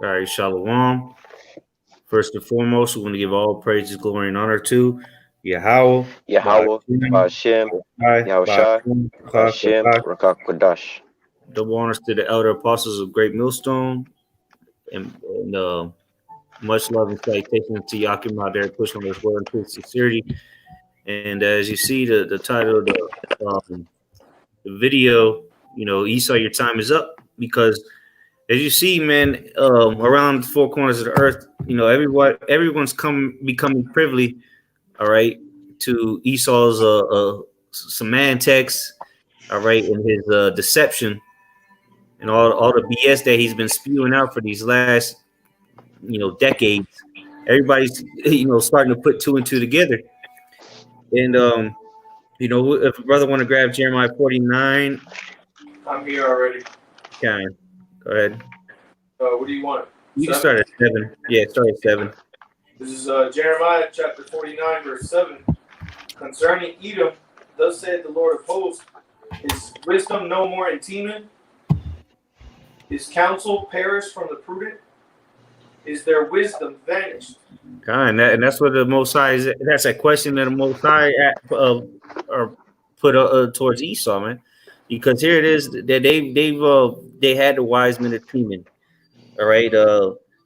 All right, Shalom. First and foremost, we want to give all praises, glory, and honor to Yahweh, Yahweh, Ba'ashem, Yahushai, Ba'ashem, Rakak Kodash. double honors to the elder apostles of Great Millstone, and much love and salutation to Yakim out there pushing this word and truth sincerity. And as you see, the title of the video, Esau, your time is up because as you see, man, around the four corners of the earth, everyone's becoming privy, all right, to Esau's semantics, all right, and his deception and all the BS that he's been spewing out for these last, decades. Everybody's, starting to put two and two together. And if a brother want to grab Jeremiah 49, I'm here already. can go ahead. What do you want? You can start at 7. Yeah, start at 7. This is Jeremiah chapter 49, verse 7. Concerning Edom, thus saith the Lord of hosts, is wisdom no more in Teman? Is counsel perished from the prudent? Is their wisdom vanished? And that's what the Most High is. That's a question that the Most High put towards Esau, man. Because here it is that they had the wise men of Teman. All right,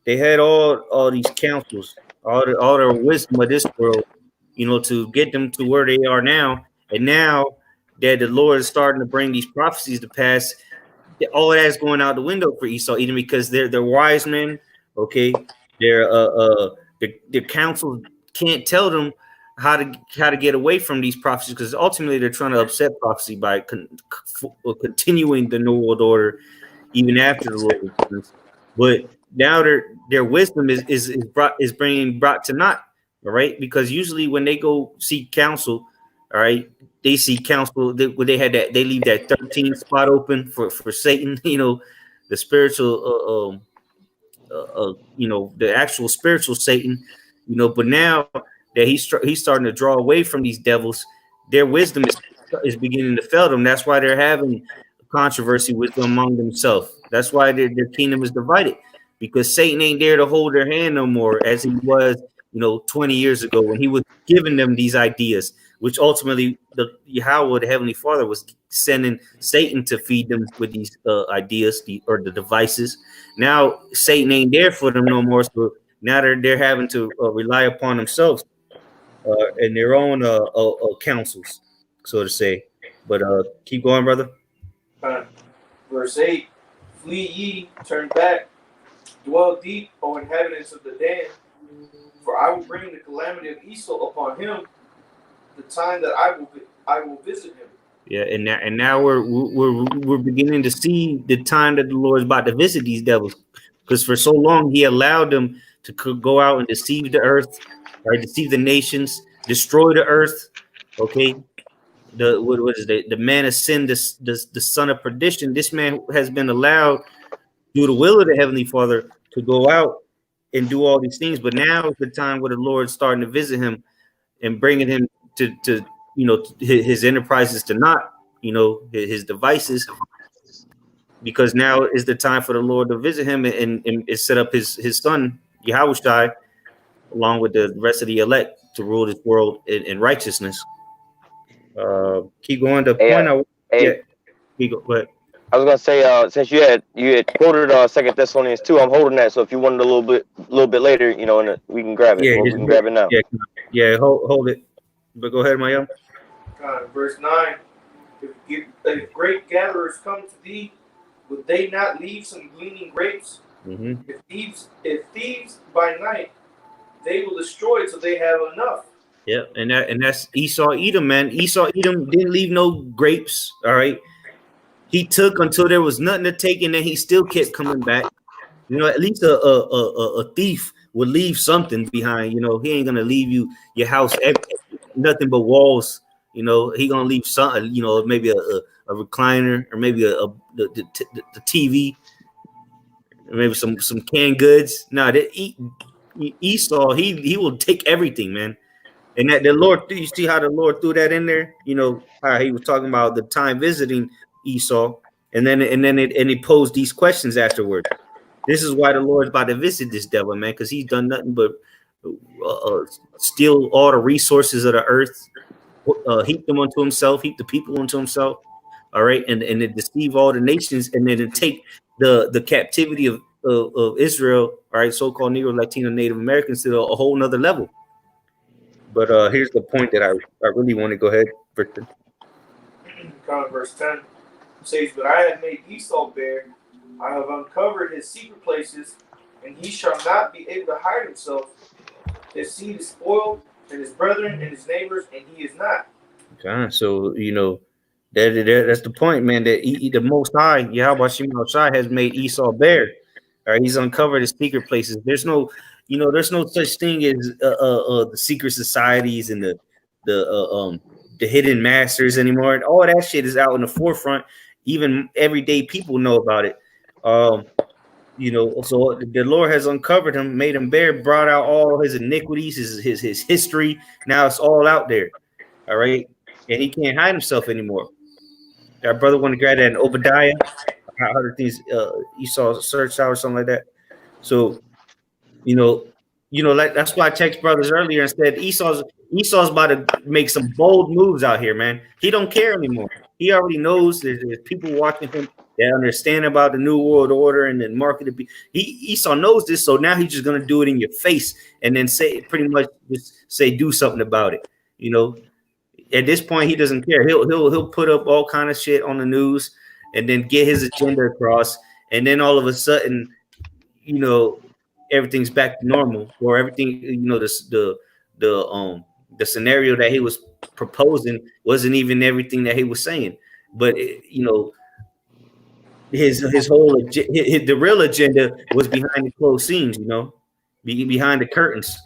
they had all these counsels, all their wisdom of this world, to get them to where they are now. And now that the Lord is starting to bring these prophecies to pass, all of that's going out the window for Esau, even because they're wise men. Okay, their counsel can't tell them how to get away from these prophecies, because ultimately they're trying to upset prophecy by continuing the New World Order even after the Lord returns. But now their wisdom is being brought to naught. All right, because usually when they go seek counsel, all right, they seek counsel. They leave that 13th spot open for Satan. The spiritual, the actual spiritual Satan. But now that he's starting to draw away from these devils, their wisdom is beginning to fail them. That's why they're having controversy with them among themselves. That's why their kingdom is divided, because Satan ain't there to hold their hand no more as he was, 20 years ago when he was giving them these ideas, which ultimately Yahweh, the Heavenly Father, was sending Satan to feed them with these ideas or the devices. Now Satan ain't there for them no more, so now they're having to rely upon themselves and their own counsels, so to say. But keep going, brother. Verse 8, flee ye, turn back, dwell deep, O inhabitants of the Dan, for I will bring the calamity of Esau upon him, the time that I will visit him. Yeah, and now we're beginning to see the time that the Lord is about to visit these devils, because for so long he allowed them to go out and deceive the earth, right? Deceive the nations, destroy the earth. Okay, what is the man of sin, the son of perdition? This man has been allowed through the will of the Heavenly Father to go out and do all these things. But now is the time where the Lord's starting to visit him and bringing him to his enterprises to not, his devices, because now is the time for the Lord to visit him and set up his son Yahushai along with the rest of the elect to rule this world in righteousness. Keep going to point. Go ahead. I was gonna say, since you had quoted 2 Thessalonians 2, I'm holding that. So if you wanted a little bit later, and we can grab it. Yeah, we can grab it now. Yeah, hold it. But go ahead, Mayam. Verse 9, if great gatherers come to thee, would they not leave some gleaning grapes? Mm-hmm. If thieves by night, they will destroy it till they have enough. Yeah, and that's Esau Edom, man. Esau Edom didn't leave no grapes. All right. He took until there was nothing to take, and then he still kept coming back. At least a thief would leave something behind. He ain't gonna leave you your house nothing but walls. He gonna leave something. Maybe a recliner, or maybe the TV, or maybe some canned goods. No, Esau, he will take everything, man. And that the Lord, you see how the Lord threw that in there. How he was talking about the time visiting Esau, and he posed these questions afterward. This is why the Lord's about to visit this devil, man, because he's done nothing but steal all the resources of the earth, heap them unto himself, heap the people unto himself. All right, and to deceive all the nations, and then to take the captivity of Israel, all right, so-called Negro, Latino, Native Americans to a whole nother level. But here's the point that I really want to go ahead, Victor. Verse 10 says, "But I have made Esau bare, I have uncovered his secret places, and he shall not be able to hide himself. His seed is spoiled, and his brethren and his neighbors, and he is not." Okay, so that's the point, man. That the Most High, Yahweh Shema Shai, has made Esau bare. All right, he's uncovered his secret places. There's no such thing as the secret societies and the hidden masters anymore. All that shit is out in the forefront. Even everyday people know about it. So the Lord has uncovered him, made him bare, brought out all his iniquities, his history. Now it's all out there. All right, and he can't hide himself anymore. Our brother want to grab that in Obadiah. I heard things Esau searched out or something like that. So, like that's why I text brothers earlier and said Esau's about to make some bold moves out here, man. He don't care anymore. He already knows there's people watching him that understand about the new world order and the market. Esau knows this, so now he's just gonna do it in your face and then do something about it. At this point, he doesn't care. He'll put up all kind of shit on the news and then get his agenda across, and then all of a sudden, everything's back to normal, or everything, the scenario that he was proposing wasn't even everything that he was saying. But his whole the real agenda was behind the closed scenes, behind the curtains.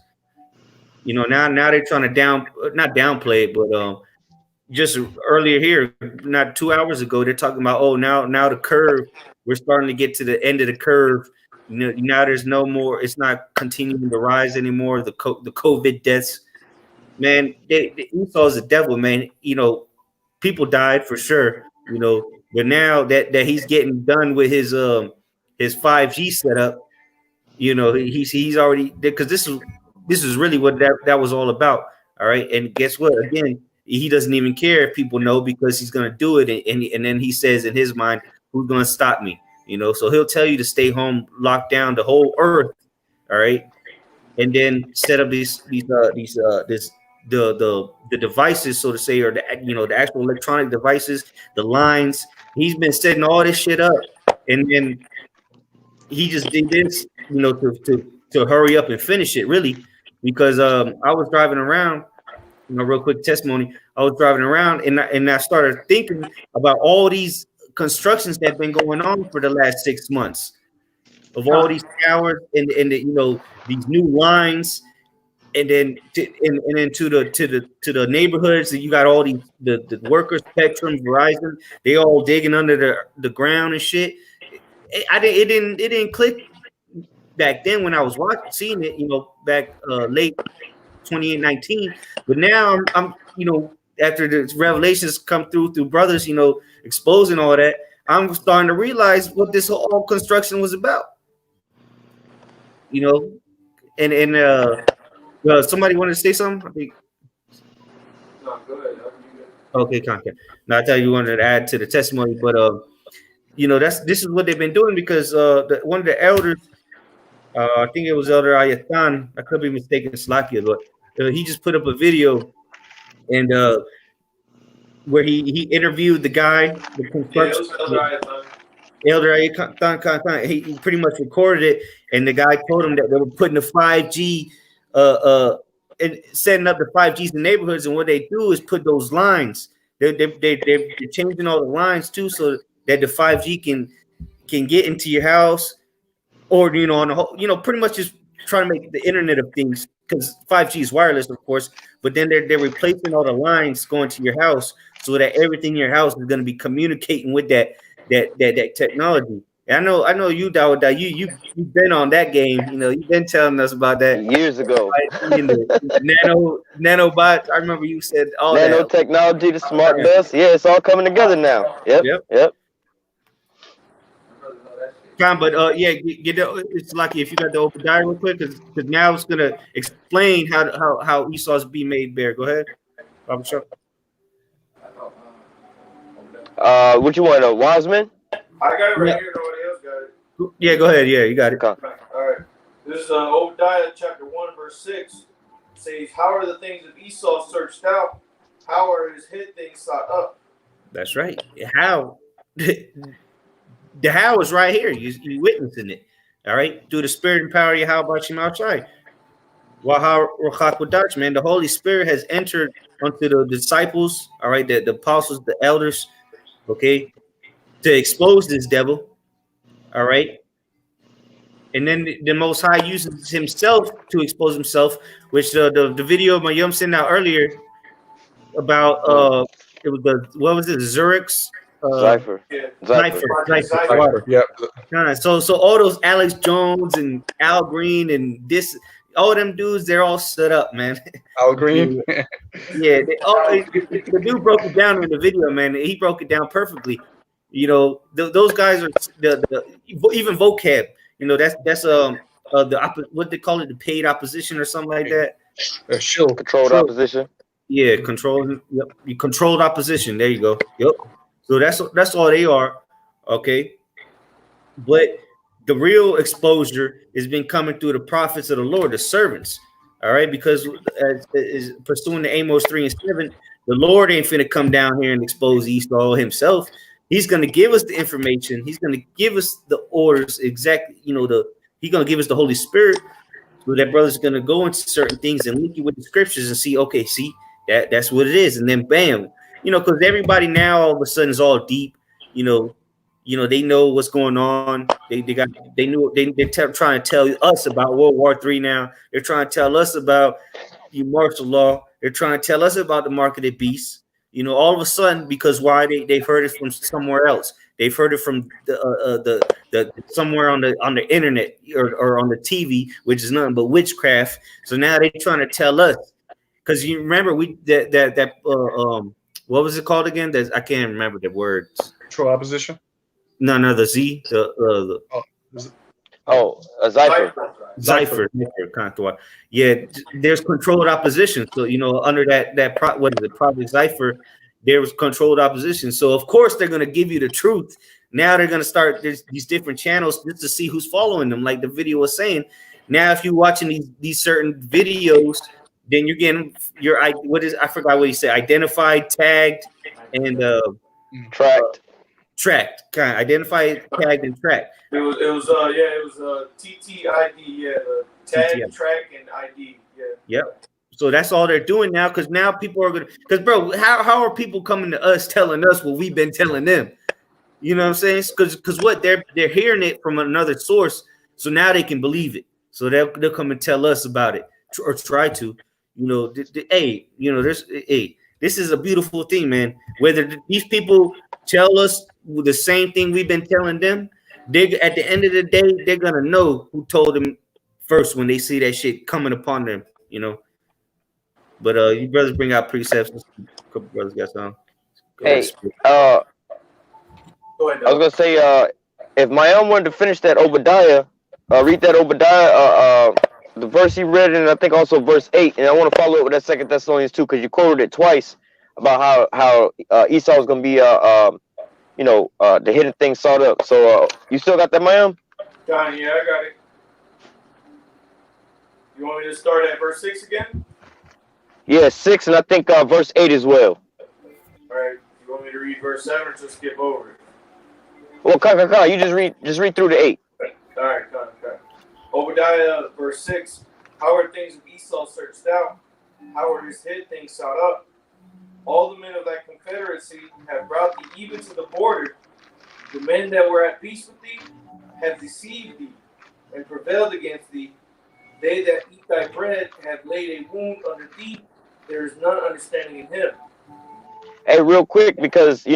Now they're trying to not downplay it, but just earlier here, not 2 hours ago, they're talking about, now the curve, we're starting to get to the end of the curve. Now there's no more, it's not continuing to rise anymore. The COVID deaths, man, Esau is a devil, man. People died for sure, but now that he's getting done with his 5G setup, he's already, because this is really what that was all about. All right, and guess what? Again, he doesn't even care if people know, because he's going to do it, and then he says in his mind, who's going to stop me? So he'll tell you to stay home, lock down the whole earth. All right, and then set up the devices, so to say, or the actual electronic devices, the lines. He's been setting all this shit up, and then he just did this, to hurry up and finish it, really, because I was driving around, real quick testimony. I was driving around, and I started thinking about all these constructions that have been going on for the last 6 months, of all these towers and these new lines, and then to the neighborhoods that you got all these the workers, Spectrum, Verizon, they all digging under the ground and shit. It didn't click back then when I was seeing it, back late 2019. But now I'm after the revelations come through brothers, exposing all that, I'm starting to realize what this whole construction was about. And somebody wanted to say something, I think. No, go ahead. Okay, content. Now I tell you wanted to add to the testimony, but this is what they've been doing, because one of the elders, I think it was Elder Ayathan, I could be mistaken, Slakia, but he just put up a video, and where he interviewed the guy, the construction. Elder Ayathan, he pretty much recorded it, and the guy told him that they were putting the 5G, and setting up the 5Gs in neighborhoods, and what they do is put those lines. They're changing all the lines too, so that the 5G can get into your house, or on the whole, pretty much just trying to make the Internet of Things, because 5G is wireless, of course, but then they're replacing all the lines going to your house, so that everything in your house is going to be communicating with that technology. And I know you, Dawud, you've been on that game. You've been telling us about that years ago. Nanobots. I remember you said all nanotechnology, the smart dust. Yeah, it's all coming together now. Yep. John, but yeah, get the, it's lucky if you got the Obadiah real quick, because now it's gonna explain how Esau's be made bare. Go ahead, Robert Shaw. What you want? A Wiseman? I got it right Yeah. here. Nobody else got it. Yeah, go ahead. Yeah, you got it. Okay. All right. This is Obadiah chapter 1, verse 6. It says, "How are the things of Esau searched out? How are his hid things sought up?" That's right. How the how is right here. You witnessing it. All right, through the spirit and power of Yahweh Shem outside. Wahar Rachak man, the Holy Spirit has entered unto the disciples, all right, the apostles, the elders, okay, to expose this devil, all right. And then the Most High uses himself to expose himself, which the video my yum sent out earlier about it was the what was it, Zurich's Zypher. Yeah. Zypher. Yep. So all those Alex Jones and Al Green and this, all them dudes, they're all set up, man. Al Green. Yeah, the dude broke it down in the video, man. He broke it down perfectly. You know, those guys are even vocab. You know, that's what they call it, the paid opposition or something like that. Sure. Controlled opposition. Yeah, controlled. Yep, controlled opposition. There you go. Yep. So that's all they are. Okay, but the real exposure has been coming through the prophets of the Lord, the servants. All right, because as pursuing the Amos 3 and 7, the Lord ain't finna come down here and expose Esau himself. He's gonna give us the information. He's gonna give us the orders exactly. You know, he's gonna give us the Holy Spirit. So that brother's gonna go into certain things and link you with the scriptures and see, okay, see that's what it is, and then bam, you know, because everybody now all of a sudden is all deep. You know, they know what's going on. They're trying to tell us about World War III now. They're trying to tell us about the martial law. They're trying to tell us about the mark of the beast. You know, all of a sudden, because why they've heard it from somewhere else. They've heard it from the somewhere on the internet or on the TV, which is nothing but witchcraft. So now they're trying to tell us, because you remember what was it called again? I can't remember the words. Control opposition. No, the Z, A Zypher. Zypher. Yeah, there's controlled opposition. So you know, under Project Zypher, there was controlled opposition. So of course they're gonna give you the truth. Now they're gonna start these different channels just to see who's following them, like the video was saying. Now, if you're watching these certain videos, then you're getting I forgot what he said, identified, tagged, and Tracked. Kind of identified, tagged, and tracked. It was TTID, yeah, the tag, TTID. track, and ID, yeah. Yep. So that's all they're doing now, because now people are gonna. Because bro, how are people coming to us telling us what we've been telling them? You know what I'm saying? Because what they're hearing it from another source, so now they can believe it. So they'll come and tell us about it, or try to. You know, hey, you know, this is a beautiful thing, man. Whether these people tell us the same thing we've been telling them, they at the end of the day, they're gonna know who told them first when they see that shit coming upon them, you know. But you brothers bring out precepts. A couple brothers got some. Hey, Go ahead, I was gonna say, if Mayam wanted to finish that Obadiah, read that Obadiah, the verse he read, and I think also verse 8, and I want to follow it with that 2 Thessalonians 2, because you quoted it twice about how Esau is gonna be the hidden thing sought up. So you still got that, Mayam? John, yeah, I got it. You want me to start at verse 6 again? Yeah, 6, and I think verse 8 as well. All right. You want me to read verse 7 or just skip over it? Well, you just read through the 8. All right, okay. Obadiah, verse 6. How are things of Esau searched out? How are his hid things sought up? All the men of that confederacy have brought thee even to the border. The men that were at peace with thee have deceived thee and prevailed against thee. They that eat thy bread have laid a wound under thee. There is none understanding in him. Hey, real quick, because we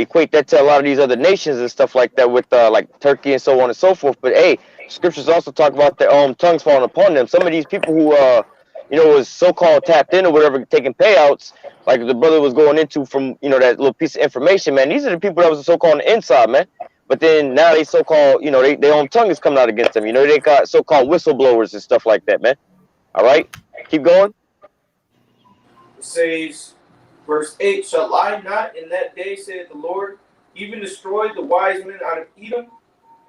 equate that to a lot of these other nations and stuff like that with like Turkey and so on and so forth. But hey, scriptures also talk about their tongues falling upon them. Some of these people who was so-called tapped in or whatever, taking payouts, like the brother was going into from that little piece of information, man. These are the people that was so-called on the inside, man. But then now they so-called, their own tongue is coming out against them. They got so-called whistleblowers and stuff like that, man. All right, keep going. It says, verse 8, shall I not in that day, saith the Lord, even destroy the wise men out of Edom,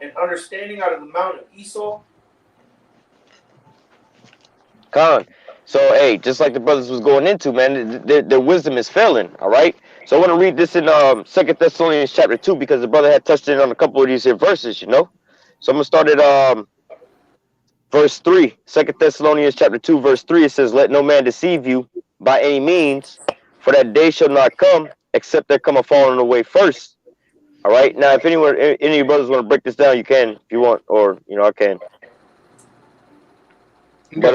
and understanding out of the mountain of Esau? Con. So, hey, just like the brothers was going into, man, their wisdom is failing, all right? So I want to read this in 2 Thessalonians chapter 2, because the brother had touched it on a couple of these here verses, So I'm going to start at verse 3. 2 Thessalonians chapter 2, verse 3, it says, let no man deceive you by any means, for that day shall not come, except there come a falling away first. All right? Now, if any of your brothers want to break this down, you can, if you want, or, I can. But,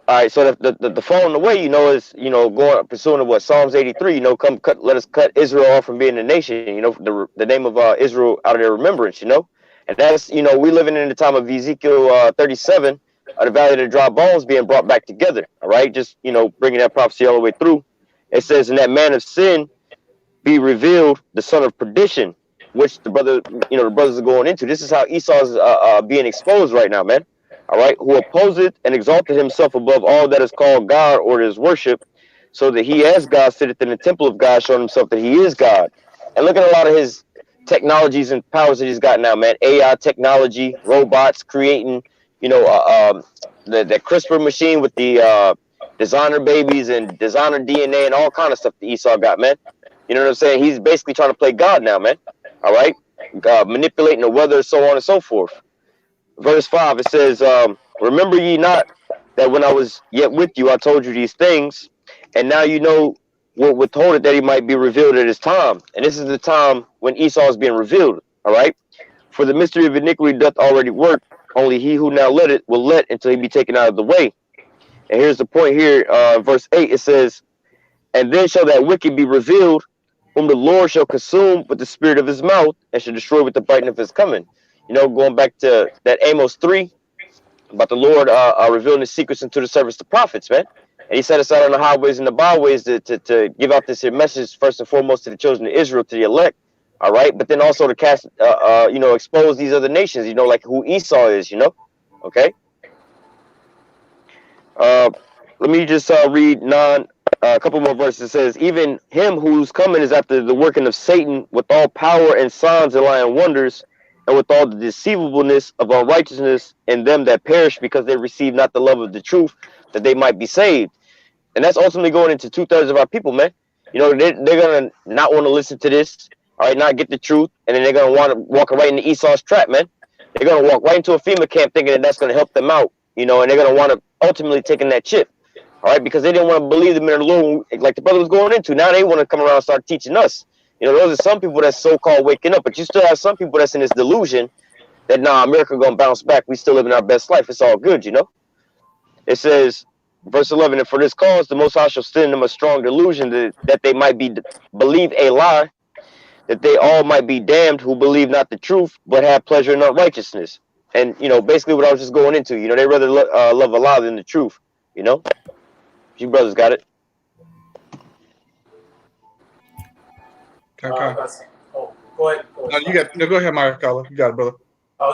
all right, so the falling away, is going pursuing what Psalms 83. Let us cut Israel off from being a nation. The name of Israel out of their remembrance. And that's we living in the time of Ezekiel 37, the valley of the dry bones being brought back together. All right, just bringing that prophecy all the way through. It says, "In that man of sin be revealed the son of perdition," which the brothers are going into. This is how Esau's being exposed right now, man. All right, who opposeth and exalted himself above all that is called God or is worship, so that he as God sitteth in the temple of God, showing himself that he is God. And look at a lot of his technologies and powers that he's got now, man. AI technology, robots creating, the CRISPR machine with the designer babies and designer DNA and all kind of stuff that Esau got, man. You know what I'm saying? He's basically trying to play God now, man. All right, manipulating the weather, so on and so forth. Verse 5, it says, remember ye not that when I was yet with you, I told you these things, and now you know what withholdeth that he might be revealed at his time. And this is the time when Esau is being revealed, all right? For the mystery of iniquity doth already work, only he who now let it will let until he be taken out of the way. And here's the point here, verse 8, it says, and then shall that wicked be revealed, whom the Lord shall consume with the spirit of his mouth, and shall destroy with the brightness of his coming. Going back to that Amos 3, about the Lord revealing his secrets into the service of the prophets, man. And he set us out on the highways and the byways to give out this here message, first and foremost, to the children of Israel, to the elect, all right? But then also to cast, expose these other nations, like who Esau is, okay? Let me just read a couple more verses. It says, even him whose coming is after the working of Satan with all power and signs and lying wonders, and with all the deceivableness of unrighteousness in them that perish, because they receive not the love of the truth, that they might be saved. And that's ultimately going into 2/3 of our people, man. They're going to not want to listen to this, all right, not get the truth, and then they're going to want to walk right into Esau's trap, man. They're going to walk right into a FEMA camp thinking that that's going to help them out, and they're going to want to ultimately take in that chip, all right, because they didn't want to believe them in the Lord, like the brother was going into. Now they want to come around and start teaching us. Those are some people that's so-called waking up, but you still have some people that's in this delusion that, America going to bounce back. We still living our best life. It's all good, It says, verse 11, and for this cause the Most High shall send them a strong delusion that they might believe a lie, that they all might be damned who believe not the truth, but have pleasure in unrighteousness. And, basically what I was just going into, they rather love a lie than the truth, You brothers got it. Okay. Oh, go ahead. Go ahead, Maya Kala. You got it, brother.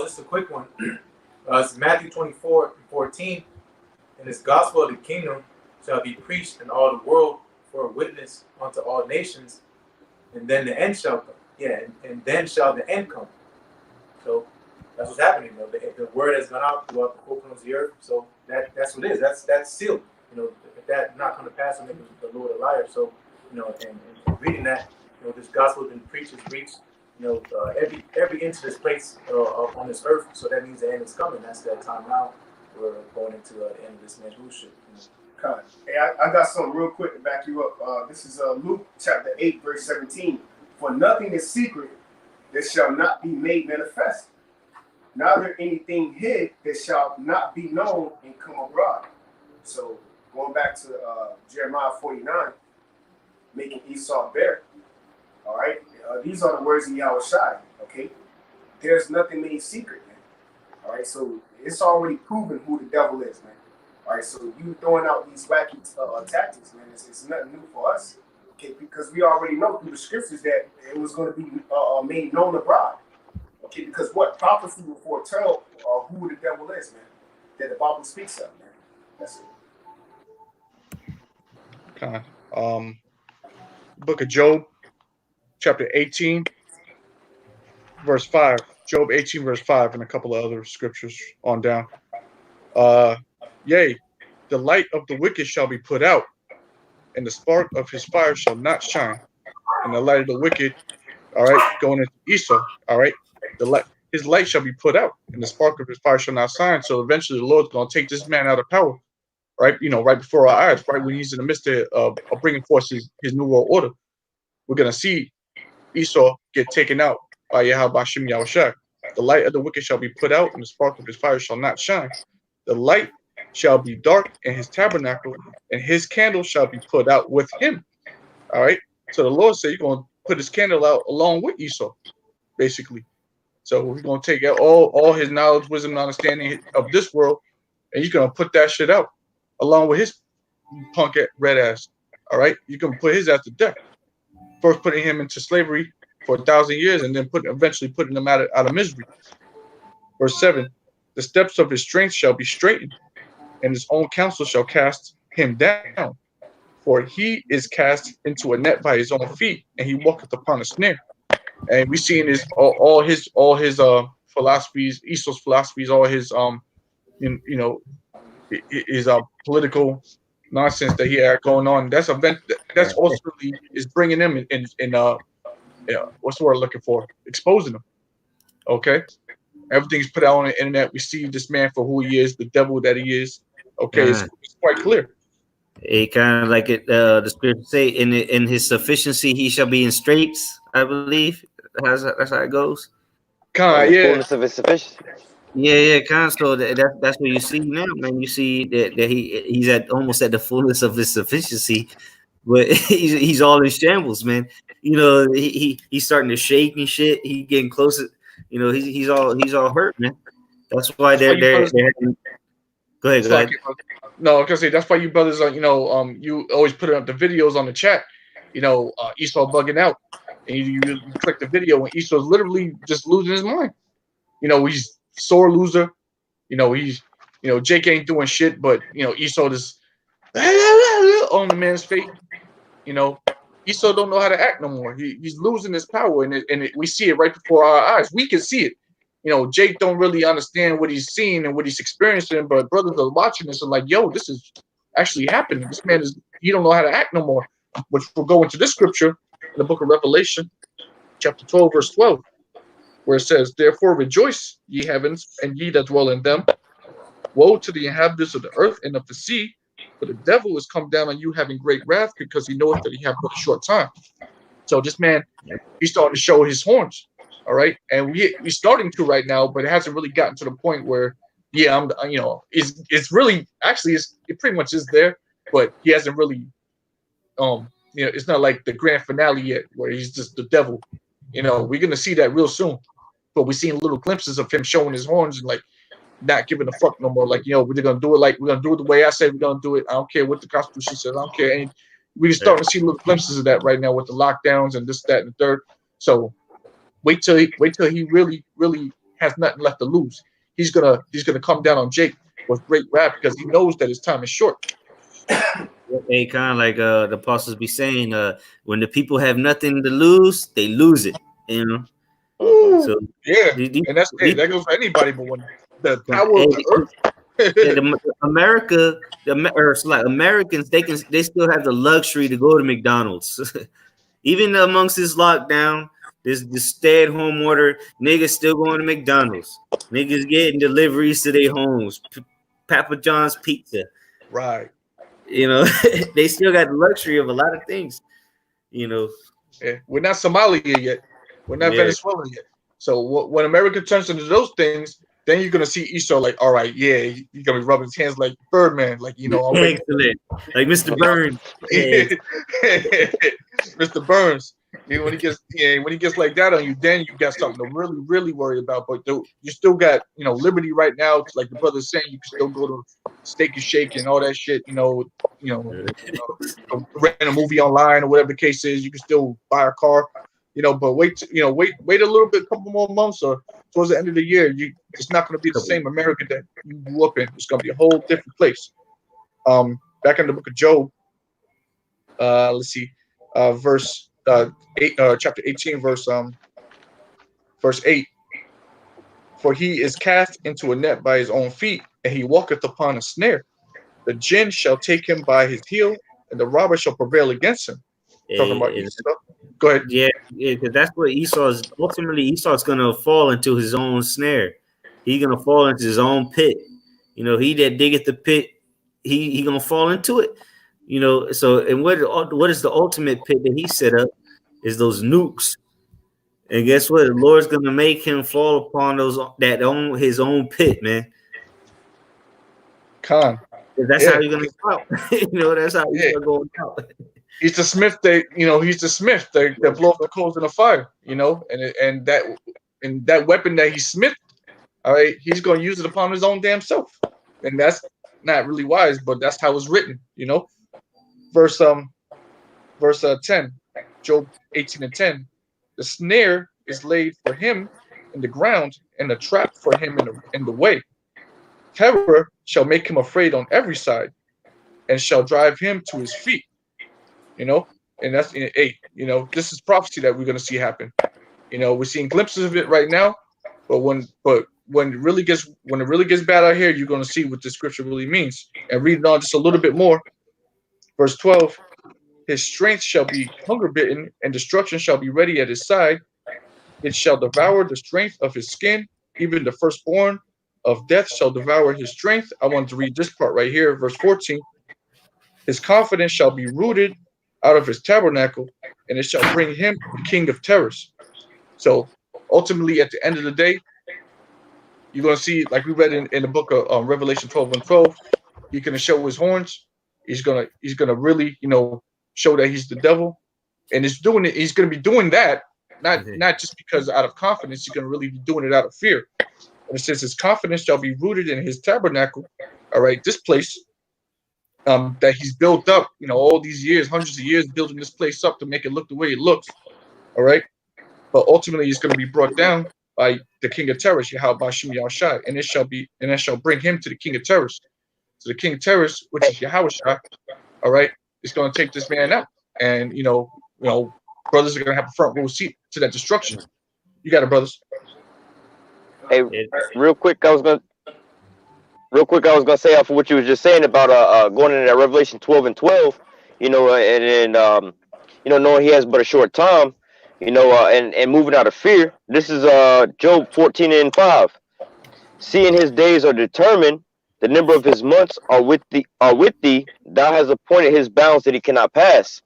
Just a quick one. It's Matthew 24:14. And this gospel of the kingdom shall be preached in all the world for a witness unto all nations, and then the end shall come. Yeah, and then shall the end come. So that's what's happening. The word has gone out throughout the four corners of the earth. So that's what it is. That's sealed. If that not come to pass, will make the Lord a liar. So and reading that, this gospel has been preached, is reached. Every inch of this place on this earth. So that means the end is coming. That's that time now. We're going into the end of this man's rulership. God. Hey, I got something real quick to back you up. This is Luke chapter 8, verse 17. For nothing is secret that shall not be made manifest, neither anything hid that shall not be known and come abroad. So going back to Jeremiah 49, making Esau bear. All right, these are the words of Yahweh Shai. Okay, there's nothing made secret, man. All right, so it's already proven who the devil is, man. All right, so you throwing out these wacky tactics, man. It's nothing new for us. Okay, because we already know through the scriptures that it was going to be made known abroad. Okay, because what prophecy will foretell who the devil is, man, that the Bible speaks of, man. That's it. Okay. Book of Job, chapter 18, verse 5. Job 18, verse 5, and a couple of other scriptures on down. Yea, the light of the wicked shall be put out, and the spark of his fire shall not shine. And the light of the wicked, all right, going into Esau, all right, his light shall be put out, and the spark of his fire shall not shine. So eventually the Lord's going to take this man out of power, right? Right before our eyes, right when he's in the midst of bringing forth his new world order. We're going to see Esau get taken out by Yahweh Shem Yahushua. The light of the wicked shall be put out, and the spark of his fire shall not shine. The light shall be dark in his tabernacle, and his candle shall be put out with him. All right. So the Lord said, you're going to put his candle out along with Esau, basically. So we're going to take out all his knowledge, wisdom, and understanding of this world, and you're going to put that shit out along with his punk red ass. All right. You can put his ass to death. First putting him into slavery for 1,000 years, and then eventually putting him out of misery. Verse 7, the steps of his strength shall be straightened, and his own counsel shall cast him down. For he is cast into a net by his own feet, and he walketh upon a snare. And we see in all his philosophies, Esau's philosophies, all his his political nonsense that he had going on. That's ultimately is bringing him in what's the word I'm looking for? Exposing him. Okay, everything's put out on the internet. We see this man for who he is, the devil that he is. Okay, it's quite clear. It kind of like it. The scripture say, in his sufficiency, he shall be in straits. I believe that's how it goes. Kind the fullness of his sufficiency. Yeah, kind of. So that's what you see now, man. You see that he's almost at the fullness of his sufficiency, but he's all in shambles, man. He's starting to shake and shit. He getting closer. He's all hurt, man. That's why they're Go ahead. No, I was gonna say that's why you brothers are, you always put up the videos on the chat. Esau bugging out, and you click the video, and Esau's literally just losing his mind. He's sore loser. Jake ain't doing shit, but Esau just on the man's fate. Esau don't know how to act no more. He's losing his power, and we see it right before our eyes. We can see it. Jake don't really understand what he's seeing and what he's experiencing, but brothers are watching this and like, yo, this is actually happening. This man he don't know how to act no more. Which we'll go into this scripture in the book of Revelation, chapter 12, verse 12, where it says, therefore rejoice, ye heavens, and ye that dwell in them. Woe to the inhabitants of the earth and of the sea, for the devil is come down on you having great wrath, because he knoweth that he have but a short time. So this man, he's starting to show his horns. All right, and we're starting to right now, but it hasn't really gotten to the point where, it's really actually it pretty much is there, but he hasn't really, it's not like the grand finale yet where he's just the devil. We're gonna see that real soon, but we're seeing little glimpses of him showing his horns and like not giving a fuck no more. Like we're gonna do it the way I said we're gonna do it. I don't care what the Constitution says. I don't care, and we're starting to see little glimpses of that right now with the lockdowns and this, that, and the third. So. Wait till he really, really has nothing left to lose. He's gonna come down on Jake with great wrath because he knows that his time is short. Hey, kind of like the apostles be saying, when the people have nothing to lose, they lose it. So yeah, and that goes for anybody, but when the power of the earth, Americans, they still have the luxury to go to McDonald's, even amongst this lockdown. This stay-at-home order, niggas still going to McDonald's. Niggas getting deliveries to their homes. Papa John's Pizza. Right. They still got the luxury of a lot of things. Yeah. We're not Somalia yet. We're not Venezuela yet. So when America turns into those things, then you're gonna see Esau like, all right, yeah, you're gonna be rubbing his hands like Birdman, like excellent, like Mr. Burns. Mr. Burns. When he gets like that on you, then you got something to really, really worry about. But you still got liberty right now. Like the brother's saying, you can still go to Steak and Shake and all that shit. Rent a movie online or whatever the case is. You can still buy a car. But wait a little bit, a couple more months or towards the end of the year. It's not going to be the same America that you grew up in. It's going to be a whole different place. Back in the book of Job, let's see, verse 8, chapter 18, verse 8. For he is cast into a net by his own feet, and he walketh upon a snare. The jinn shall take him by his heel, and the robber shall prevail against him. Talking about Esau. Go ahead. Yeah, because that's what Esau's gonna fall into his own snare. He's gonna fall into his own pit. He that diggeth the pit, he gonna fall into it. So and what is the ultimate pit that he set up is those nukes. And guess what? The Lord's gonna make him fall upon his own pit, man. That's how he's gonna out. That's how he's gonna go out. He's the smith that blows the coals in the fire, and that weapon that he smithed, all right, he's gonna use it upon his own damn self. And that's not really wise, but that's how it's written, Verse 10, Job 18:10. The snare is laid for him in the ground, and the trap for him in the way. Terror shall make him afraid on every side, and shall drive him to his feet. And that's in 8. This is prophecy that we're going to see happen. We're seeing glimpses of it right now, but when it really gets bad out here, you're going to see what the scripture really means. And read it on just a little bit more. Verse 12. His strength shall be hunger bitten, and destruction shall be ready at his side. It shall devour the strength of his skin, even the firstborn of death shall devour his strength. I want to read this part right here, verse 14. His confidence shall be rooted out of his tabernacle, and it shall bring him the king of terrors. So ultimately, at the end of the day, you're going to see, like we read in the book of Revelation 12:12, he's going to show his horns. He's gonna really, show that he's the devil, and he's going to be doing that not just because out of confidence. He's going to really be doing it out of fear. And it says his confidence shall be rooted in his tabernacle. All right, this place that he's built up, all these years, hundreds of years, building this place up to make it look the way it looks. All right, but ultimately he's going to be brought down by the king of terrors, Yahweh Bashim Yahushai, and it shall bring him to the king of terrors. So the king of terrors, which is Yahweh, all right, is going to take this man out, and brothers are going to have a front row seat to that destruction. You got it, brothers. Hey, real quick, I was gonna say off of what you were just saying about going into that Revelation 12:12, and then knowing he has but a short time, and moving out of fear. This is Job 14:5. Seeing his days are determined, the number of his months are with thee. Thou hast appointed his bounds that he cannot pass.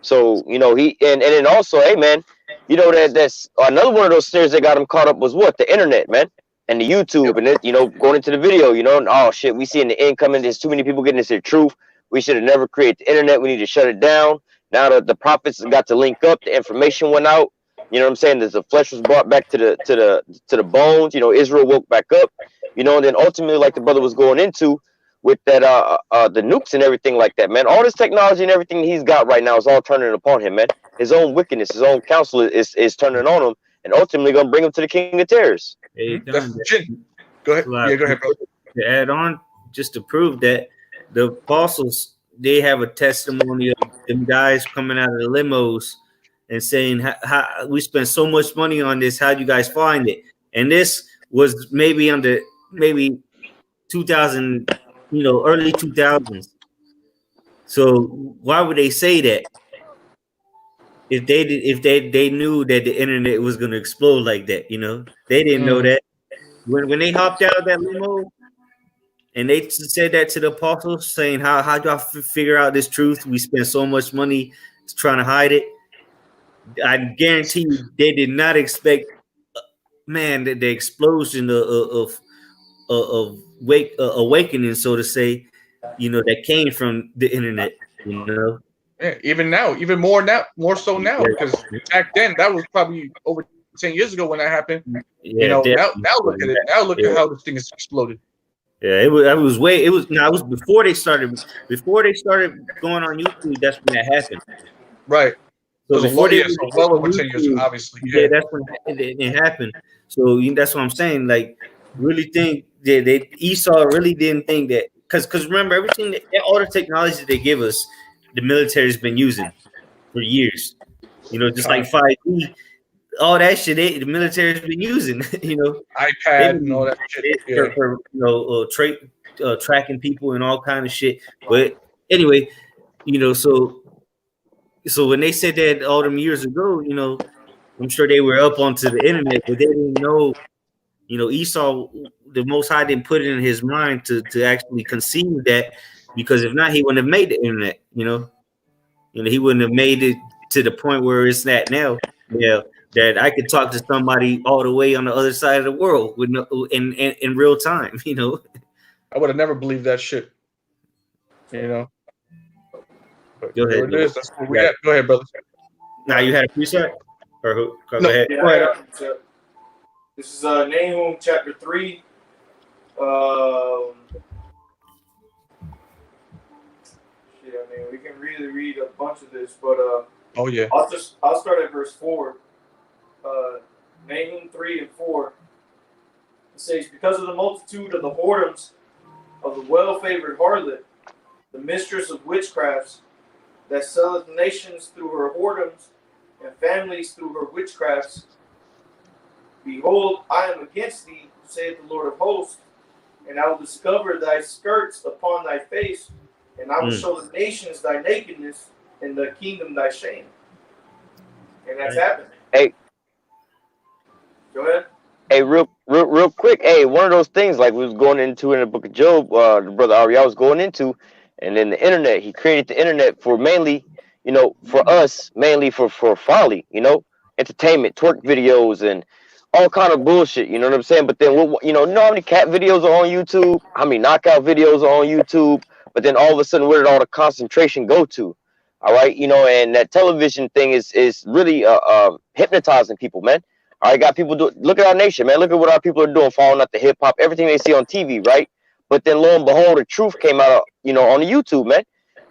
So he and then also, hey man, that's another one of those snares that got him caught up was what? The internet, man, and the YouTube, and it, going into the video, and, oh shit, we seeing the incoming. There's too many people getting this here truth. We should have never created the internet. We need to shut it down. Now that the prophets got to link up, the information went out. You know what I'm saying? There's the flesh was brought back to the bones. Israel woke back up. And then ultimately, like the brother was going into with that the nukes and everything like that, man. All this technology and everything he's got right now is all turning upon him, man. His own wickedness, his own counsel is turning on him, and ultimately going to bring him to the king of terrors. Hey, Go ahead. Yeah, go ahead, bro. To add on, just to prove that the apostles, they have a testimony of them guys coming out of the limos and saying, how we spent so much money on this. How'd you guys find it? And this was maybe 2000, early 2000s. So why would they say that? If they knew that the internet was going to explode like that, they didn't know that. When they hopped out of that limo and they said that to the apostles, saying, how do I figure out this truth? We spent so much money trying to hide it. I guarantee you they did not expect, man, the explosion of awakening, so to say, that came from the internet, Yeah, even now, even more so now, because back then that was probably over 10 years ago when that happened. Yeah, now look at it. Now look at how this thing has exploded. Yeah, it was way. It was no, it was before they started. Before they started going on YouTube, that's when that happened. Right. So So before they yeah, were so on well over 10 years, YouTube, obviously. yeah, Yeah. that's when it happened. So that's what I'm saying. Like, really think that Esau really didn't think that because remember everything all the technology they give us, the military's been using for years. You know, just like 5G, all that shit the military's been using. You know, they've iPad and all been that shit. Yeah. for tracking people and all kind of shit. But anyway, you know, so when they said that all them years ago, you know, I'm sure they were up onto the internet, but they didn't know, you know, Esau, the Most High didn't put it in his mind to actually conceive that, because if not, he wouldn't have made the internet. You know, he wouldn't have made it to the point where it's at now. Yeah, that I could talk to somebody all the way on the other side of the world with no, in real time. You know, I would have never believed that shit. You know. But go there ahead. it Though. is. That's where we at. Go ahead, brother. Now you had a preset, or who? Go No. ahead. Yeah, Right. this is Nahum chapter 3. Shit, I mean, we can really read a bunch of this, but Oh yeah. I'll start at verse 4. Nahum 3 and 4. It says, because of the multitude of the whoredoms of the well-favored harlot, the mistress of witchcrafts, that selleth nations through her whoredoms, and families through her witchcrafts. Behold, I am against thee, saith the Lord of hosts, and I will discover thy skirts upon thy face, and I will show the nations thy nakedness, and the kingdom thy shame. And that's happening. Hey. Go ahead. Hey, real quick. Hey, one of those things like we was going into in the book of Job, the brother Ariel was going into, and then the internet. He created the internet for mainly, you know, for us, mainly for folly, you know, entertainment, twerk videos, and all kind of bullshit. You know what I'm saying? But then, you know how many cat videos are on YouTube? How many knockout videos are on YouTube? But then all of a sudden, where did all the concentration go to? All right, you know, and that television thing is really hypnotizing people, man. All right, got people look at our nation, man. Look at what our people are doing, following up the hip hop, everything they see on TV, right? But then lo and behold, the truth came out, you know, on the YouTube, man.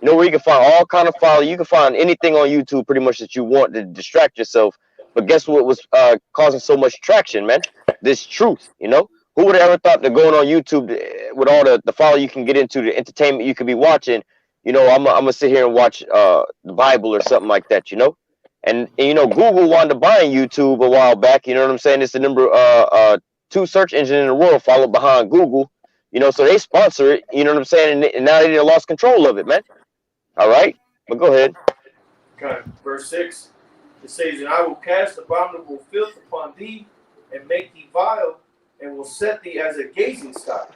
You know, where you can find all kind of follow. You can find anything on YouTube pretty much that you want to distract yourself. But guess what was causing so much traction, man? This truth, you know? Who would have ever thought that going on YouTube with all the follow you can get into, the entertainment you could be watching, you know, I'm going to sit here and watch the Bible or something like that, you know? And you know, Google wanted to buy YouTube a while back. You know what I'm saying? It's the number 2 search engine in the world, followed behind Google. You know, so they sponsor it. You know what I'm saying? And now they lost control of it, man. All right, but go ahead. Okay, verse 6. It says, and I will cast abominable filth upon thee, and make thee vile, and will set thee as a gazing stock.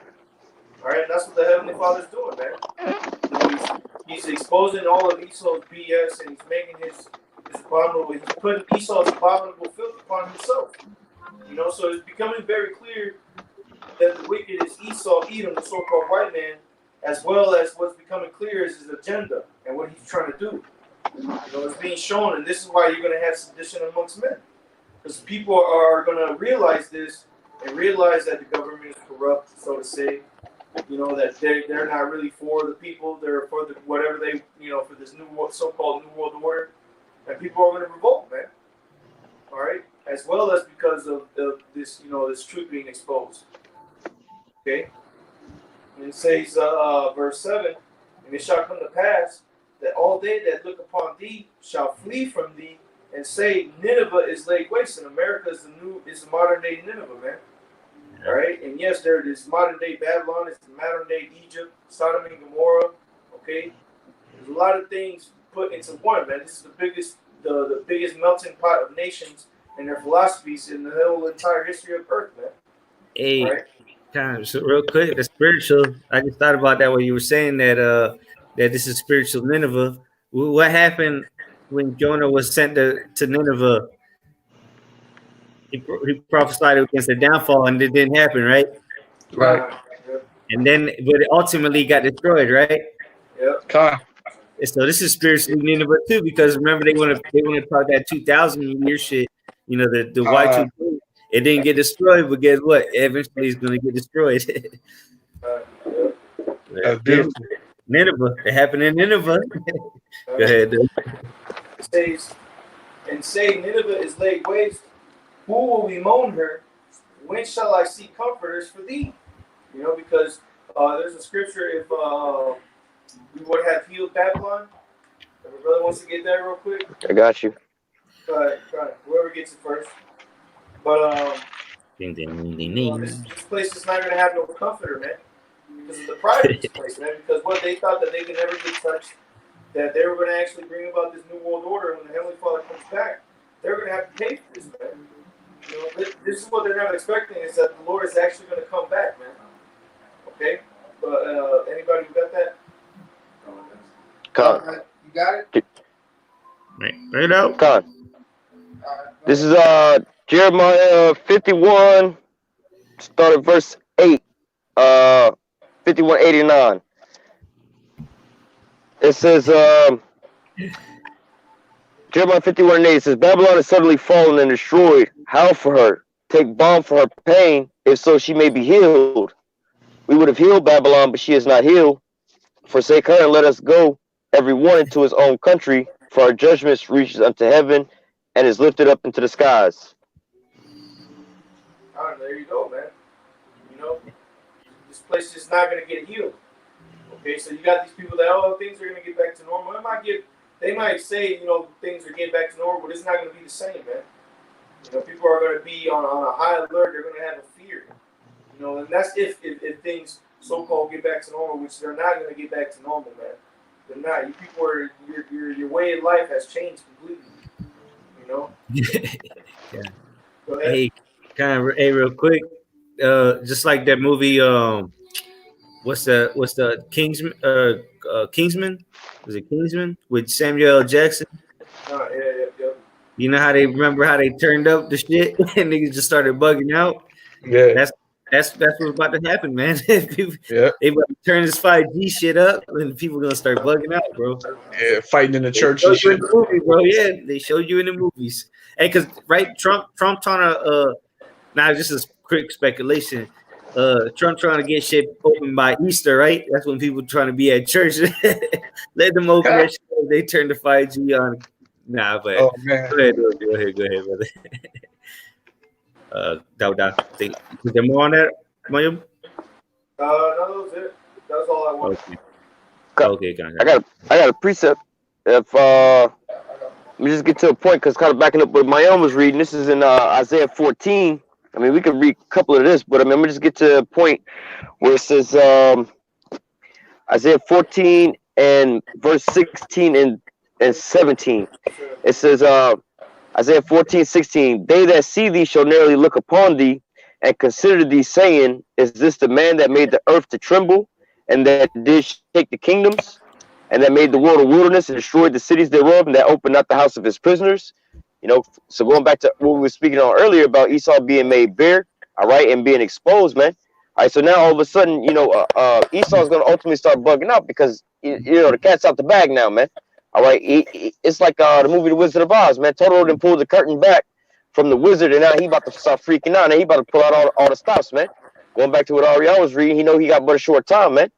All right, and that's what the Heavenly Father's doing, man. He's exposing all of Esau's BS, and he's making his abominable. He's putting Esau's abominable filth upon himself. You know, so it's becoming very clear that the wicked is Esau, Edom, the so-called white man, as well as what's becoming clear is his agenda and what he's trying to do. You know, it's being shown, and this is why you're going to have sedition amongst men, because people are going to realize this and realize that the government is corrupt, so to say. You know, that they're not really for the people; they're for the whatever they, you know, for this new so-called new world order. And people are going to revolt, man. All right, as well as because of this, you know, this truth being exposed. Okay, and it says, verse 7, and it shall come to pass that all they that look upon thee shall flee from thee, and say, Nineveh is laid waste, and America is the modern day Nineveh, man. All right, and yes, there it is, modern day Babylon, it's the modern day Egypt, Sodom and Gomorrah. Okay, there's a lot of things put into one, man. This is the biggest melting pot of nations and their philosophies in the whole entire history of Earth, man. Hey, right? so real quick, the spiritual. I just thought about that when you were saying that that this is spiritual Nineveh. What happened when Jonah was sent to Nineveh? He prophesied against the downfall, and it didn't happen, right? Right. And then, but it ultimately got destroyed, right? Yep. So this is spiritually Nineveh too, because remember they want to talk that 2000 year shit. You know, the Y2K. It didn't get destroyed, but guess what? Eventually, it's going to get destroyed. That's beautiful. Nineveh. It happened in Nineveh. Go ahead, dude. It says, and say, Nineveh is laid waste. Who will bemoan her? When shall I see comforters for thee? You know, because there's a scripture, if we would have healed Babylon. If my brother wants to get that real quick. I got you. Go ahead. Whoever gets it first. But Ding, ding, ding, ding. this place is not going to have no comforter, man. Because of the pride of this place, man. Because what they thought that they could never get touched, that they were going to actually bring about this new world order when the Heavenly Father comes back, they're going to have to pay for this, man. You know, this is what they're not expecting, is that the Lord is actually going to come back, man. Okay? But anybody who got that? Con. You got it? Right out. Con. This is Jeremiah 51, start at verse 8. 51:89. It says, Jeremiah 51:8 says, Babylon is suddenly fallen and destroyed. Howl for her. Take balm for her pain, if so she may be healed. We would have healed Babylon, but she is not healed. Forsake her and let us go, every one into his own country, for our judgments reaches unto heaven and is lifted up into the skies. All right, there you go, man. You know, this place is not going to get healed. Okay, so you got these people that, oh, things are going to get back to normal. They might say, you know, things are getting back to normal, but it's not going to be the same, man. You know, people are going to be on a high alert. They're going to have a fear. You know, and that's if things so-called get back to normal, which they're not going to get back to normal, man. They're not. You people are, your way of life has changed completely. You know? Yeah. Go ahead. Hey, real quick. Just like that movie, what's the Kingsman? Kingsman? Was it Kingsman with Samuel L. Jackson? Yeah. You know how they remember how they turned up the shit and niggas just started bugging out. Yeah. That's what's about to happen, man. People, Yeah. they about to turn this 5G shit up, and people gonna start bugging out, bro. Yeah. Fighting in the church They and showed you shit. in the movie, bro. Yeah, they showed you in the movies. Hey, cause right, Trump trying to now just a quick speculation. Trump trying to get shit open by Easter, right? That's when people trying to be at church. Let them open that shit. They turn the 5G on. Nah, but Oh man. go ahead, brother. Dauda, is there more on that, Mayum? No, that was it. That was all I wanted. Okay, gotcha. I got a precept. If let me just get to a point, because kind of backing up what Mayum was reading. This is in Isaiah 14. I mean, we could read a couple of this, but I mean, I'm gonna just get to a point where it says Isaiah 14 and verse 16 and 17. It says Isaiah 14:16. They that see thee shall narrowly look upon thee and consider thee, saying, is this the man that made the earth to tremble, and that did shake the kingdoms, and that made the world a wilderness and destroyed the cities thereof, and that opened not the house of his prisoners? You know, so going back to what we were speaking on earlier about Esau being made bare, all right, and being exposed, man. All right, so now all of a sudden, you know, Esau's going to ultimately start bugging out because, you know, the cat's out the bag now, man. All right, it's like the movie The Wizard of Oz, man. Toto done pulled the curtain back from the wizard, and now he about to start freaking out, and he about to pull out all the stops, man. Going back to what Ariel was reading, he know he got but a short time, man.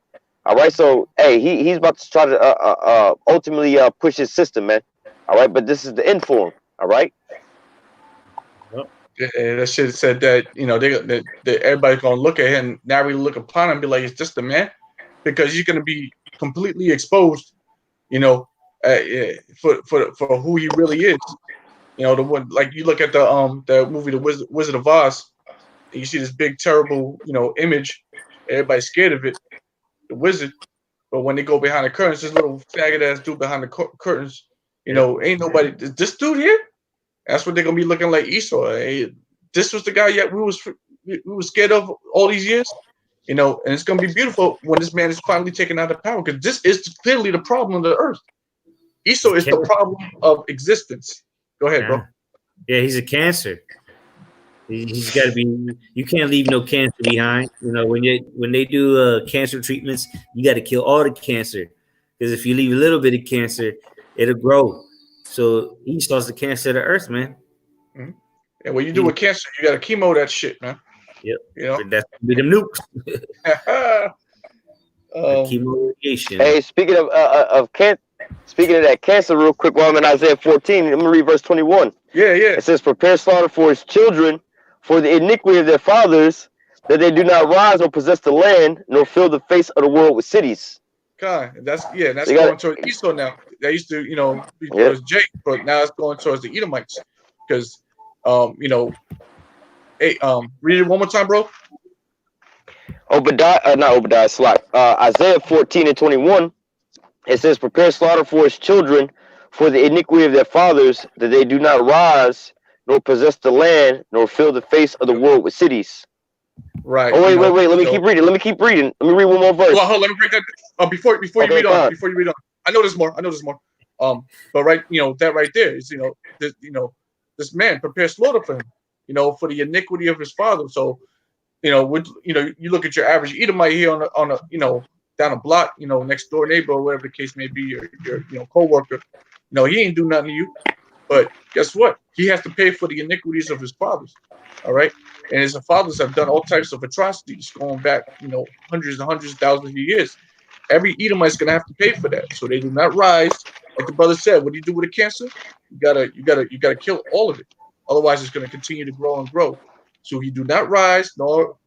All right, so hey, he's about to try to ultimately push his system, man. All right, but this is the end for him. All right. Yeah, that shit said that, you know, they everybody's gonna look at him, now we look upon him and be like, it's just the man, because he's gonna be completely exposed, you know, for who he really is. You know, the one, like you look at the movie The Wizard of Oz, and you see this big terrible, you know, image. Everybody's scared of it, the wizard. But when they go behind the curtains, this little faggot ass dude behind the curtains, you know, ain't nobody. This dude here, that's what they're gonna be looking like Esau. Hey, this was the guy we was scared of all these years, you know. And it's gonna be beautiful when this man is finally taken out of power, because this is clearly the problem of the earth. Esau is the problem of existence. Go ahead, bro. Yeah, he's a cancer. He's got to be. You can't leave no cancer behind. You know, when they do cancer treatments, you got to kill all the cancer, because if you leave a little bit of cancer, it'll grow. So Esau's the cancer of the earth, man. Mm-hmm. And when you do with cancer, you got to chemo that shit, man. Yep. You know, that's be them nukes. Chemoradiation. Hey, speaking of that cancer, real quick, while I'm in Isaiah 14, let me read verse 21. Yeah. It says, "Prepare slaughter for his children, for the iniquity of their fathers, that they do not rise or possess the land, nor fill the face of the world with cities." God, that's So you going got towards Esau now. That used to, be yeah. towards Jake, but now it's going towards the Edomites. Because, hey, read it one more time, bro. Isaiah 14 and 21. It says, "Prepare slaughter for his children, for the iniquity of their fathers, that they do not rise, nor possess the land, nor fill the face of the world with cities." Right. Oh, wait. Let me keep reading. Let me read one more verse. Well, hold on, let me break that. Before you Okay, read go on, on. before you read on, I know there's more. But right, that right there is, this man prepares slaughter for him, for the iniquity of his father. So, you look at your average Edomite here on a down a block, next door neighbor or whatever the case may be, your coworker, he ain't do nothing to you. But guess what? He has to pay for the iniquities of his fathers. All right. And his fathers have done all types of atrocities going back, hundreds and hundreds of thousands of years. Every Edomite is gonna have to pay for that. So they do not rise. Like the brother said, what do you do with a cancer? You gotta kill all of it. Otherwise, it's gonna continue to grow and grow. So he do not rise nor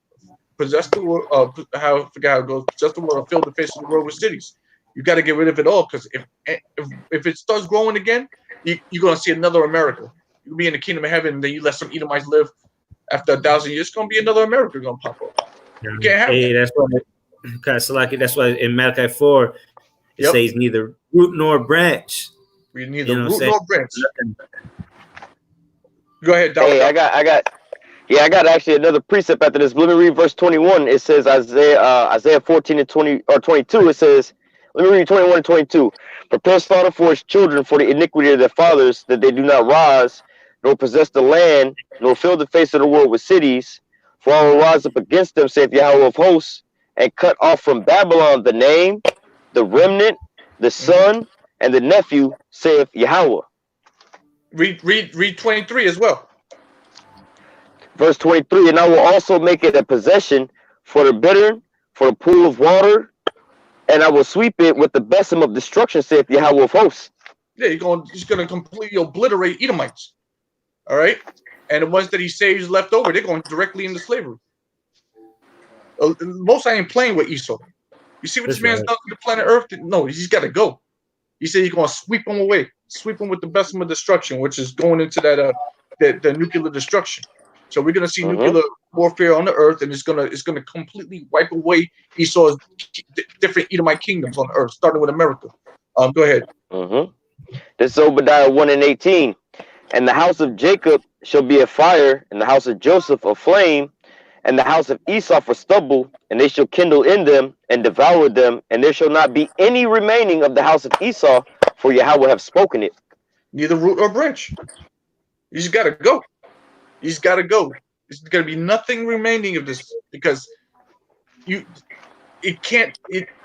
possess the world. I forgot how it goes. Possess the world or fill the face of the world with cities. You got to get rid of it all, because if it starts growing again, you're gonna see another America. You'll be in the kingdom of heaven, and then you let some Edomites live. After 1,000 years, it's gonna be another America gonna pop up. You can't have Hey, that. that's why in Malachi 4 it Yep. says neither root nor branch. We need You a know what I'm root saying? nor branch. Go ahead, Dom. Hey, I got actually another precept after this. Let me read verse 21. It says Isaiah 14 and 20 or 22. It says, let me read 21 and 22. "Prepare slaughter for his children, for the iniquity of their fathers, that they do not rise, nor possess the land, nor fill the face of the world with cities. For I will rise up against them, saith Yahweh of hosts, and cut off from Babylon the name, the remnant, the son, and the nephew, saith Yahweh." Read 23 as well. Verse 23, "And I will also make it a possession for the bittern, for the pool of water, and I will sweep it with the besom of destruction, saith Yahweh of hosts." Yeah, he's gonna completely obliterate Edomites. All right, and the ones that he saves left over, they're going directly into slavery. Most I ain't playing with Esau. You see what That's this man's right. done to the planet Earth? No, he's got to go. He said he's going to sweep them away, sweep them with the besom of destruction, which is going into that the nuclear destruction. So we're going to see nuclear warfare on the earth, and it's gonna completely wipe away Esau's different Edomite kingdoms on the earth, starting with America. Go ahead. This is Obadiah 1 and 18. "And the house of Jacob shall be a fire, and the house of Joseph a flame, and the house of Esau for stubble, and they shall kindle in them and devour them, and there shall not be any remaining of the house of Esau, for Yahweh have spoken it." Neither root or branch. You just got to go. You just got to go. There's going to be nothing remaining of this, because the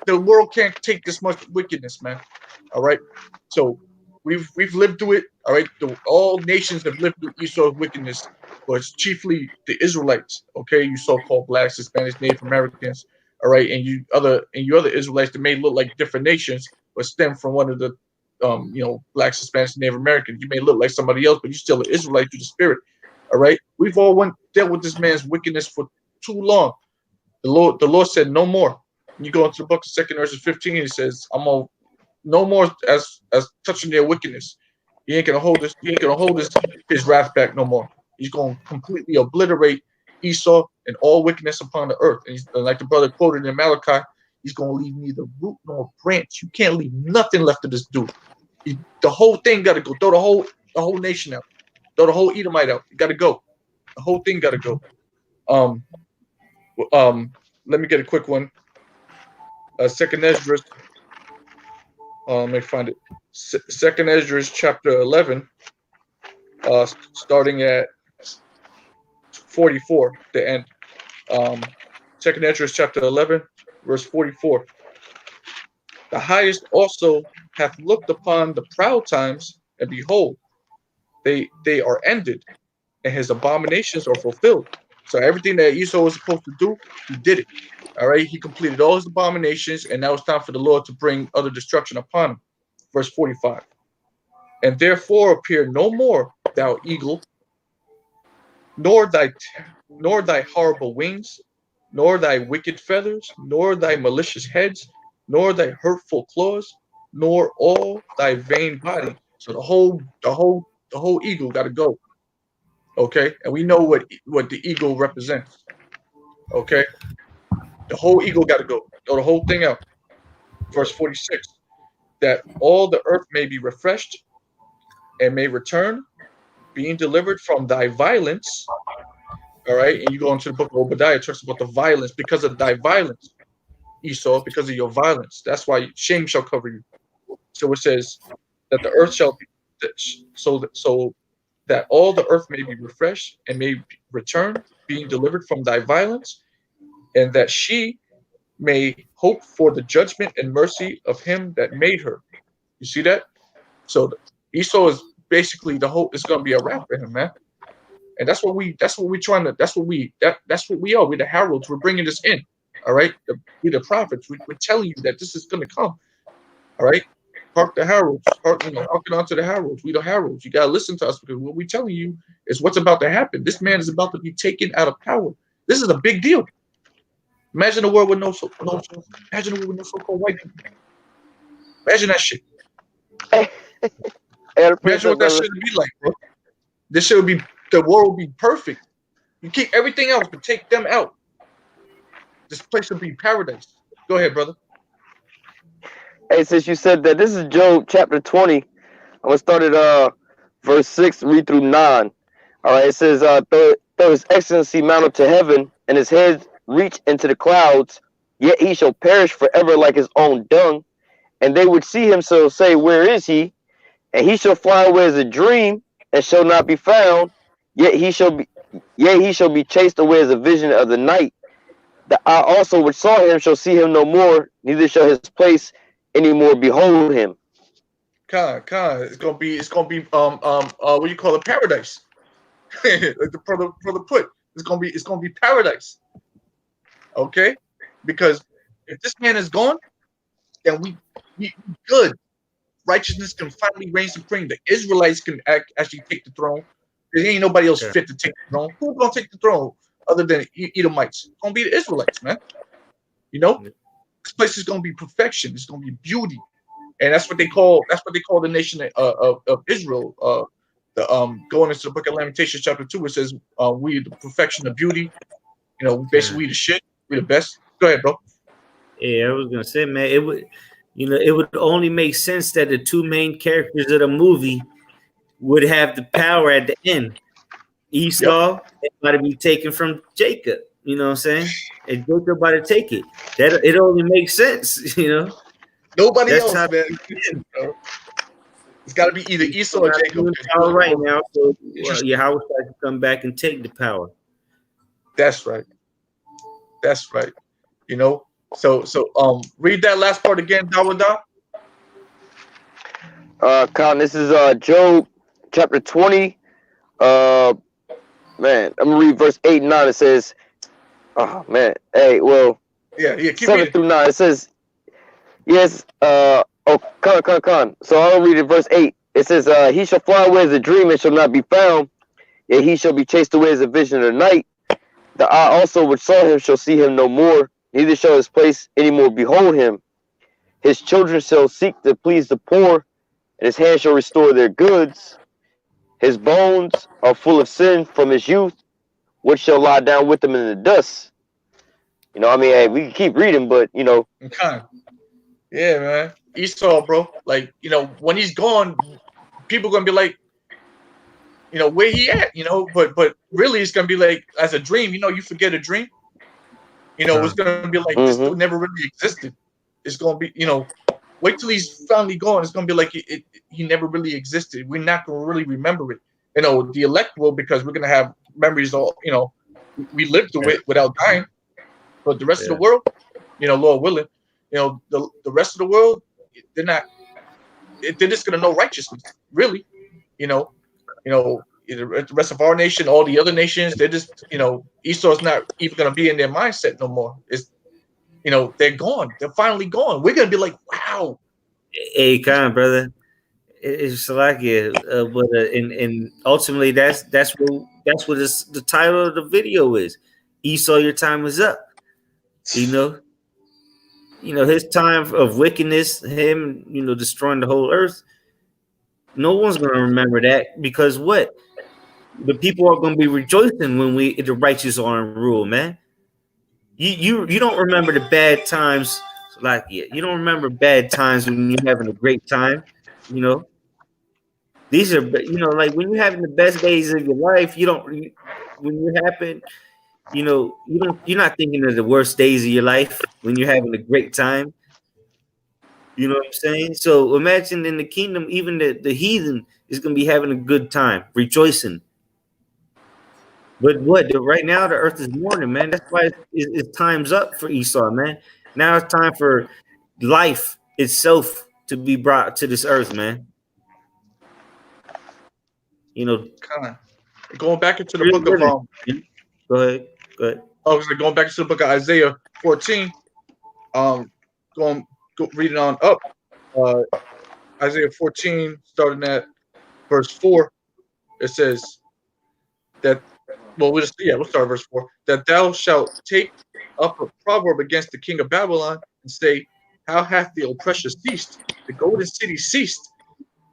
world can't take this much wickedness, man. All right. So we've lived through it. All right. All nations have lived through Esau's wickedness, but it's chiefly the Israelites. Okay, you so-called blacks, Hispanics, Native Americans. All right, and you other Israelites that may look like different nations, but stem from one of the blacks, Hispanics, Native Americans. You may look like somebody else, but you're still an Israelite through the spirit. All right, we've all dealt with this man's wickedness for too long. The Lord said no more. You go into the book of 2 verses 15. He says, "I'm gonna no more as touching their wickedness." He ain't gonna hold this. He ain't gonna hold his wrath back no more. He's gonna completely obliterate Esau and all wickedness upon the earth. And like the brother quoted in Malachi, he's gonna leave neither root nor branch. You can't leave nothing left of this dude. The whole thing got to go. Throw the whole nation out. Throw the whole Edomite out. You got to go. The whole thing got to go. Let me get a quick one. Second Esdras. Let me find it. Second Esdras chapter 11, starting at 44, the end. Second Esdras chapter 11, verse 44. "The highest also hath looked upon the proud times, and behold, they are ended, and his abominations are fulfilled. So everything that Esau was supposed to do, he did it. All right, he completed all his abominations, and now it's time for the Lord to bring utter destruction upon him. Verse 45. And therefore appear no more, thou eagle, nor thy horrible wings, nor thy wicked feathers, nor thy malicious heads, nor thy hurtful claws, nor all thy vain body. So the whole eagle got to go. Okay, and we know what the eagle represents. Okay, the whole eagle got to go. Throw the whole thing out. Verse 46. That all the earth may be refreshed and may return, being delivered from thy violence. All right, and you go into the book of Obadiah, it talks about the violence because of thy violence, Esau, because of your violence. That's why shame shall cover you. So it says that the earth shall be so that all the earth may be refreshed and may return, being delivered from thy violence, and that she may hope for the judgment and mercy of him that made her. You see that? So Esau is basically the hope. It's going to be a wrap for him, man. And that's what we are. We're the heralds. We're bringing this in. All right. We're the prophets. We're telling you that this is going to come. All right. Hark the heralds. Harken on to the heralds. We the heralds. You got to listen to us because what we're telling you is what's about to happen. This man is about to be taken out of power. This is a big deal. Imagine a world with imagine a world with no so-called white people. Imagine that shit. Imagine what that shit would be like, bro. This shit would be, the world would be perfect. You keep everything else, but take them out. This place would be paradise. Go ahead, brother. Hey, since you said that, this is Job chapter 20. I'm going to start at verse 6, read through 9. All right, it says, though his excellency mount up to heaven, and his head reach into the clouds, yet he shall perish forever like his own dung. And they would see him, so say, where is he? And he shall fly away as a dream, and shall not be found. Yet he shall be chased away as a vision of the night. The eye also which saw him shall see him no more, neither shall his place any more behold him. It's gonna be what do you call it, paradise. Like the brother put, it's gonna be paradise. Okay, because if this man is gone, then we good. Righteousness can finally reign supreme. The Israelites can actually take the throne. There ain't nobody else fit to take the throne. Who's gonna take the throne other than Edomites? It's gonna be the Israelites, man. You know, this place is gonna be perfection. It's gonna be beauty, and that's what they call the nation of Israel. Going into the book of Lamentations chapter 2, it says we the perfection of beauty. You know, basically we the shit. We the best. Go ahead, bro. Yeah, I was gonna say, man, it would only make sense that the two main characters of the movie would have the power at the end. Esau about to be taken from Jacob. You know what I'm saying? And Jacob about to take it. That it only makes sense. You know. Nobody That's else, man. It's got to be either Esau or Jacob. All right now, so Yahweh has to come back and take the power. That's right. That's right. You know. So read that last part again, Dawada. Con, this is Job chapter 20. Man, I'm gonna read verse 8 and 9. It says, oh man, hey, well, keep 7 reading. through 9. It says, yes, con. So I'll read it, verse 8. It says, he shall fly away as a dream and shall not be found, yet he shall be chased away as a vision of the night. The eye also which saw him shall see him no more, neither shall his place any more behold him. His children shall seek to please the poor, and his hand shall restore their goods. His bones are full of sin from his youth, which shall lie down with him in the dust. You know, I mean, hey, we can keep reading, but, you know. Okay. Yeah, man. Esau, bro. Like, you know, when he's gone, people going to be like, you know, where he at, you know, but really it's going to be like, as a dream, you know, you forget a dream. You know, it's going to be like, this dude never really existed. It's going to be, you know, wait till he's finally gone. It's going to be like he never really existed. We're not going to really remember it. You know, the elect will, because we're going to have memories all, you know, we lived through it without dying. But the rest of the world, you know, Lord willing, you know, the rest of the world, they're just going to know righteousness, really. You know, the rest of our nation, all the other nations, they're just, Esau's not even going to be in their mindset no more. It's, they're gone. They're finally gone. We're going to be like, wow. Hey, kind brother. It's like but and ultimately that's what the title of the video is. Esau, your time is up. His time of wickedness, him, destroying the whole earth. No one's gonna remember that because what? The people are gonna be rejoicing when the righteous are in rule, man. You don't remember the bad times, like you don't remember bad times when you're having a great time, you know. These are, like when you're having the best days of your life, when you're happy, you're not thinking of the worst days of your life when you're having a great time. You know what I'm saying? So imagine in the kingdom, even the heathen is going to be having a good time, rejoicing. But right now, the earth is mourning, man. That's why it's time's up for Esau, man. Now it's time for life itself to be brought to this earth, man. Kind of going back into the Go book of Go ahead. Going back to the book of Isaiah 14. Reading on up. Isaiah 14, starting at verse 4. It says that. Well, we'll start at verse 4. That thou shalt take up a proverb against the king of Babylon and say, how hath the oppressor ceased? The golden city ceased.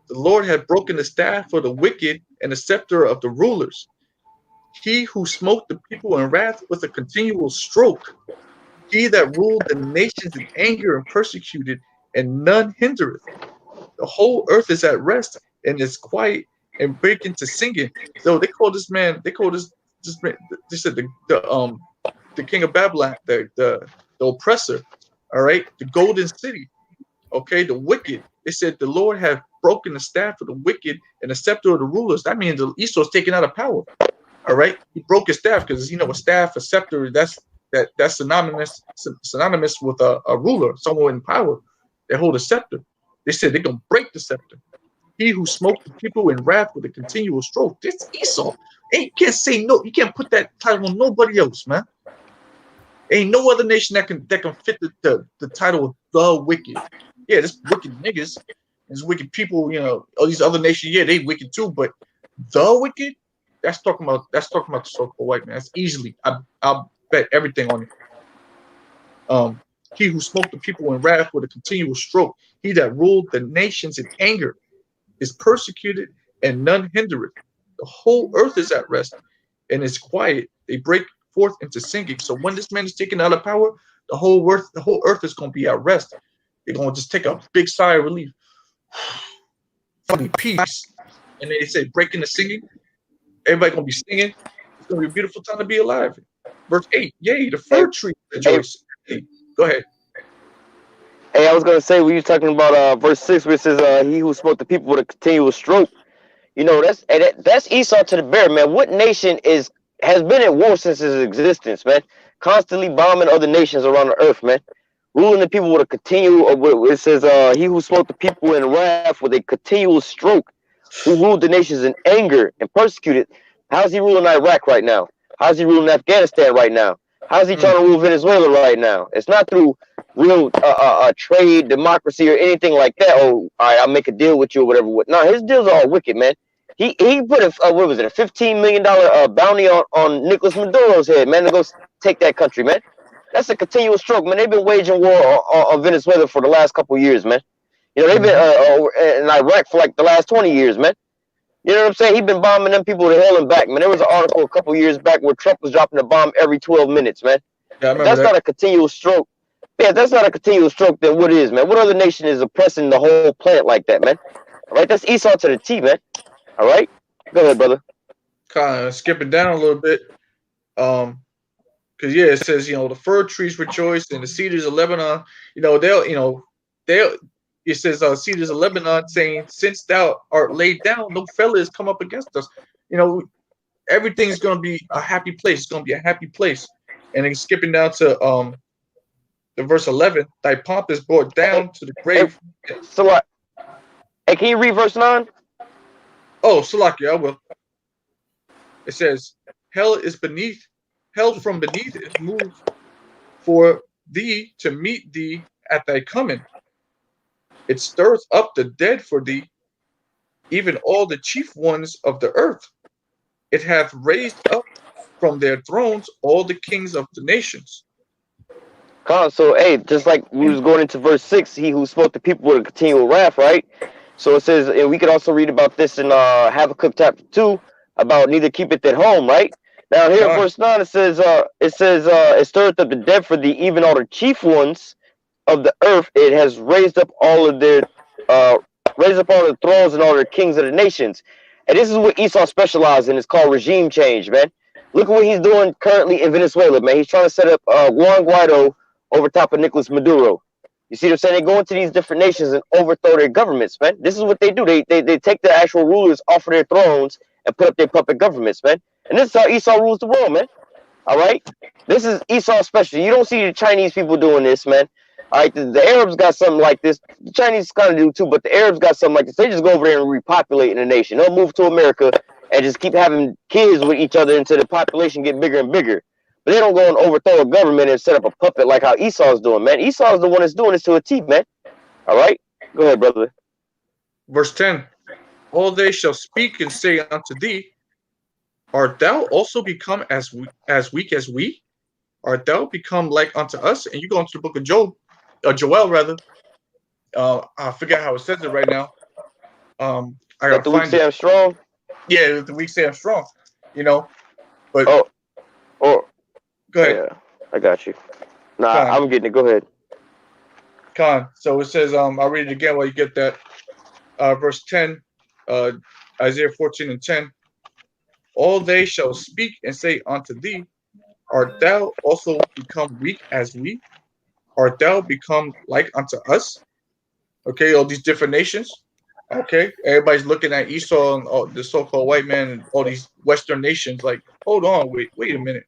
The Lord hath broken the staff for the wicked and the scepter of the rulers. He who smote the people in wrath with a continual stroke. He that ruled the nations in anger and persecuted, and none hindereth. The whole earth is at rest and is quiet and break into singing. So they call this man. They said the king of Babylon, the oppressor. All right, the golden city. Okay, the wicked. They said the Lord have broken the staff of the wicked and the scepter of the rulers. That means Esau's taken out of power. All right, he broke his staff because a staff, a scepter. That's synonymous with a ruler, someone in power. They hold a scepter. They said they're gonna break the scepter. He who smote the people in wrath with a continual stroke. This Esau. You can't say no. You can't put that title on nobody else, man. Ain't no other nation that can fit the title of the wicked. Yeah, this wicked niggas, this wicked people. All these other nations. Yeah, they wicked too. But the wicked. That's talking about the so-called white man. That's easily. I'll bet everything on it. He who smote the people in wrath with a continual stroke. He that ruled the nations in anger is persecuted, and none hindereth. The whole earth is at rest and is quiet. They break forth into singing. So when this man is taken out of power, the whole earth is going to be at rest. They're going to just take a big sigh of relief. Fucking peace. And then they say breaking the singing. Everybody going to be singing. It's going to be a beautiful time to be alive. Verse 8. Yea, the fir tree rejoice. Hey, go ahead. Hey, I was gonna say we were talking about verse 6, where it says, "He who smote the people with a continual stroke." That's Esau to the bear, man. What nation has been at war since its existence, man? Constantly bombing other nations around the earth, man. Ruling the people with a continual. It says, "He who smote the people in wrath with a continual stroke, who ruled the nations in anger and persecuted." How's he ruling Iraq right now? How's he ruling Afghanistan right now? How's he trying to rule Venezuela right now? It's not through real trade, democracy, or anything like that. Oh, all right, I'll make a deal with you or whatever. No, his deals are all wicked, man. He put a $15 million bounty on Nicolas Maduro's head, man, to go take that country, man. That's a continual stroke, man. They've been waging war on Venezuela for the last couple of years, man. They've been in Iraq for like the last 20 years, man. You know what I'm saying? He's been bombing them people to hell and back, man. There was an article a couple years back where Trump was dropping a bomb every 12 minutes, man. Yeah, that's not a continual stroke. Yeah, that's not a continual stroke, then what is, man? What other nation is oppressing the whole planet like that, man? All right, that's Esau to the T, man. All right? Go ahead, brother. Kind of skipping down a little bit. Because, it says, the fir trees rejoice and the cedars of Lebanon, it says, cedars of Lebanon saying, since thou art laid down, no fella has come up against us. Everything's going to be a happy place. It's going to be a happy place. And then skipping down to the verse 11, thy pomp is brought down to the grave. Hey, can you read verse 9? Oh, Salakia, I will. It says, hell from beneath is moved for thee to meet thee at thy coming. It stirs up the dead for thee, even all the chief ones of the earth. It hath raised up from their thrones all the kings of the nations. So, hey, just like we was going into verse 6, he who smote the people with a continual wrath, right? So it says, and we could also read about this in Habakkuk chapter 2, about neither keepeth at home, right? Now here in verse 9 it says it stirreth up the dead for thee, even all the chief ones of the earth. It has raised up all of their thrones and all their kings of the nations. And this is what Esau specializes in. It's called regime change, man. Look at what he's doing currently in Venezuela, man. He's trying to set up Juan Guaido over top of Nicolas Maduro. You see what I'm saying? They go into these different nations and overthrow their governments, man. This is what they do. They take the actual rulers off of their thrones and put up their puppet governments, man. And this is how Esau rules the world, man. All right? This is Esau special. You don't see the Chinese people doing this, man. All right, the Arabs got something like this. The Chinese kind of do too, but the Arabs got something like this. They just go over there and repopulate in the nation. They'll move to America and just keep having kids with each other until the population get bigger and bigger. But they don't go and overthrow a government and set up a puppet like how Esau's doing, man. Esau's the one that's doing this to a T, man. All right? Go ahead, brother. Verse 10. All they shall speak and say unto thee, art thou also become as weak as we? Art thou become like unto us? And you go into the book of Joel rather. I forget how it says it right now. I gotta the weak say I'm strong. Yeah, the weak say I'm strong. You know, but go ahead. Yeah, I got you. Nah, I'm getting it. Go ahead. So it says, I'll read it again while you get that. Verse 10, Isaiah 14:10. All they shall speak and say unto thee, art thou also become weak as we? Art thou become like unto us? Okay, all these different nations. Okay, everybody's looking at Esau and all the so-called white man and all these Western nations. Like, hold on, wait a minute.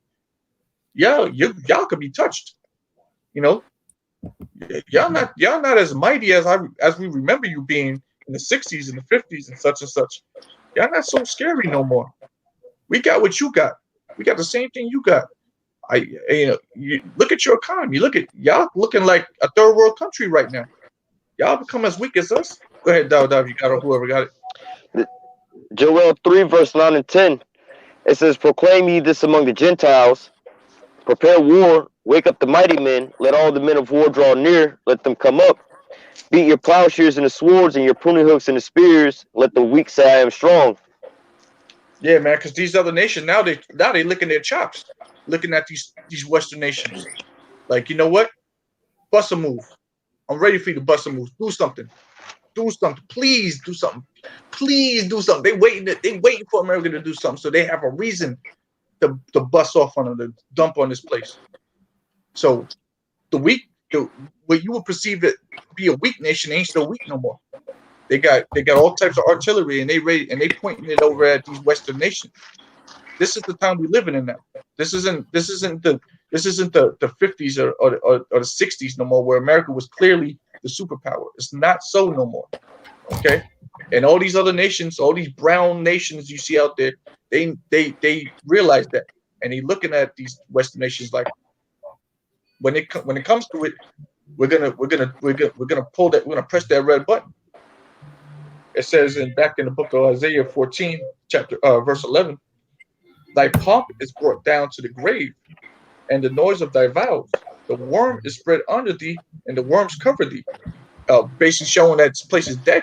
Y'all could be touched. You know, y'all not as mighty as we remember you being in the 60s and the 50s and such and such. Y'all not so scary no more. We got what you got. We got the same thing you got. You look at your economy. Look at y'all looking like a third world country right now. Y'all become as weak as us. Go ahead, Dawid. You got it. Whoever got it. Joel 3, verse 9 and 10. It says, proclaim ye this among the Gentiles. Prepare war. Wake up the mighty men. Let all the men of war draw near. Let them come up. Beat your plowshares and the swords and your pruning hooks and the spears. Let the weak say I am strong. Yeah, man, because these other nations now they licking their chops, looking at these Western nations. Like, you know what? Bust a move. I'm ready for you to bust a move. Do something. Do something. Please do something. Please do something. They waiting for America to do something, so they have a reason to bust off on them, to dump on this place. So what you would perceive to be a weak nation ain't so weak no more. They got all types of artillery and they pointing it over at these Western nations. This is the time we're living in now. This isn't the 50s or the 60s no more, where America was clearly the superpower. It's not so no more. Okay, and all these other nations, all these brown nations you see out there, they realize that, and they looking at these Western nations like, when it comes to it, we're gonna pull that, we're gonna press that red button. It says back in the book of Isaiah 14, verse 11, thy pomp is brought down to the grave, and the noise of thy vows. The worm is spread under thee, and the worms cover thee. Basically showing that this place is dead.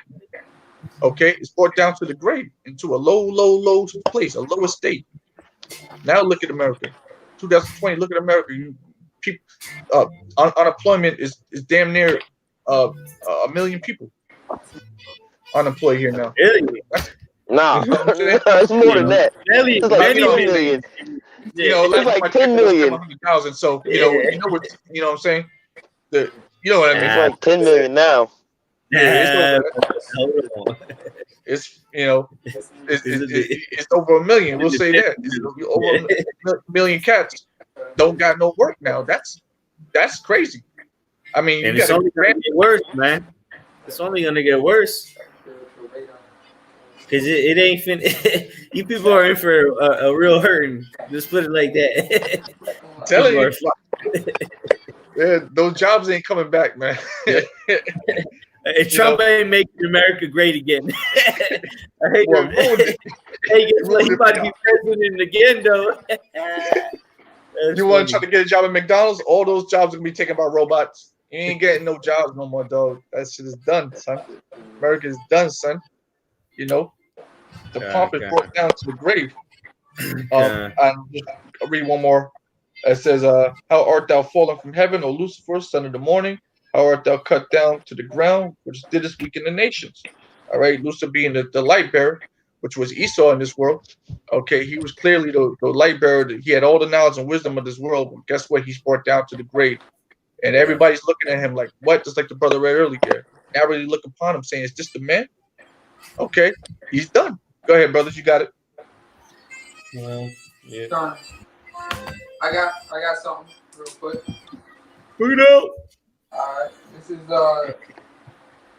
Okay, it's brought down to the grave, into a low place, a low estate. Now look at America, 2020. Look at America. Unemployment is damn near a million people unemployed here now. Really? Nah, You know what I'm saying? it's more than that. It's like 10 million. It's like 10 million. 100,000. So you know what I'm saying. You know what I mean. It's like 10 million now. Yeah, it's over a million. We'll say that. It's over a million cats don't got no work now. That's crazy. I mean, and it's only gonna get worse, man. It's only gonna get worse. Because it ain't fin. You people are in for a real hurting. Just put it like that. I'm telling People you, are fucked. yeah, those jobs ain't coming back, man. Yeah. Hey, You know, Trump ain't making America great again. I hate well, him. ruined it. Hey, guess what? Ruined He it about for to be y'all. president again, though. That's You want to try funny. to get a job at McDonald's? All those jobs are gonna be taken by robots. You ain't getting no jobs no more, dog. That shit is done, son. America is done, son. You know, the pomp is Okay. brought down to the grave. Okay. And just I'll read one more. It says, "How art thou fallen from heaven, O Lucifer, son of the morning? How art thou cut down to the ground, which didst weaken the nations?" All right, Lucifer being the light bearer, which was Esau in this world. Okay, he was clearly the light bearer. He had all the knowledge and wisdom of this world. But guess what? He's brought down to the grave, and Yeah. everybody's looking at him like, "What?" Just like the brother read earlier. Now really look upon him, saying, "Is this the man?" Okay, he's done. Go ahead, brothers. You got it. Well, yeah. Done. I got something real quick. Bring it out. Alright. This is the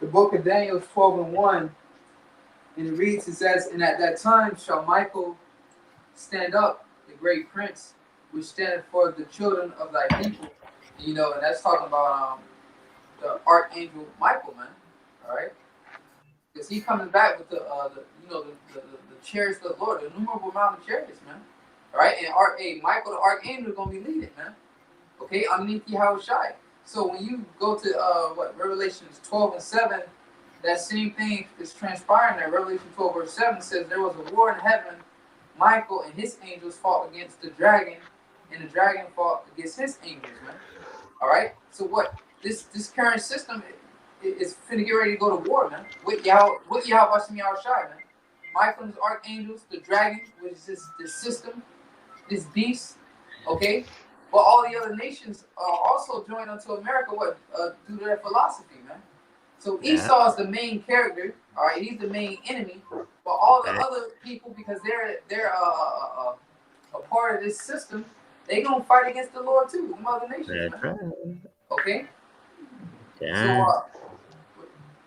book of Daniel 12:1. And it reads, it says, "And at that time shall Michael stand up, the great prince, which standeth for the children of thy people." And that's talking about the archangel Michael, man. Alright? Because he coming back with the chariots of the Lord, the innumerable amount of chariots, man. Right? And Michael the archangel is gonna be leading, man. Okay, underneath Yahushai. So when you go to Revelations 12:7, that same thing is transpiring there. Revelation 12:7 says there was a war in heaven. Michael and his angels fought against the dragon, and the dragon fought against his angels, man. All right. So what? This current system is finna get ready to go to war, man. With Yahushai, man. Michael and his archangels, the dragon, which is this system, this beast, okay? But all the other nations also joined unto America, due to their philosophy, man. So Esau is the main character, all right? He's the main enemy, but all the other people, because they're a part of this system, they gonna fight against the Lord too, the other nations, man. Okay. Yeah. So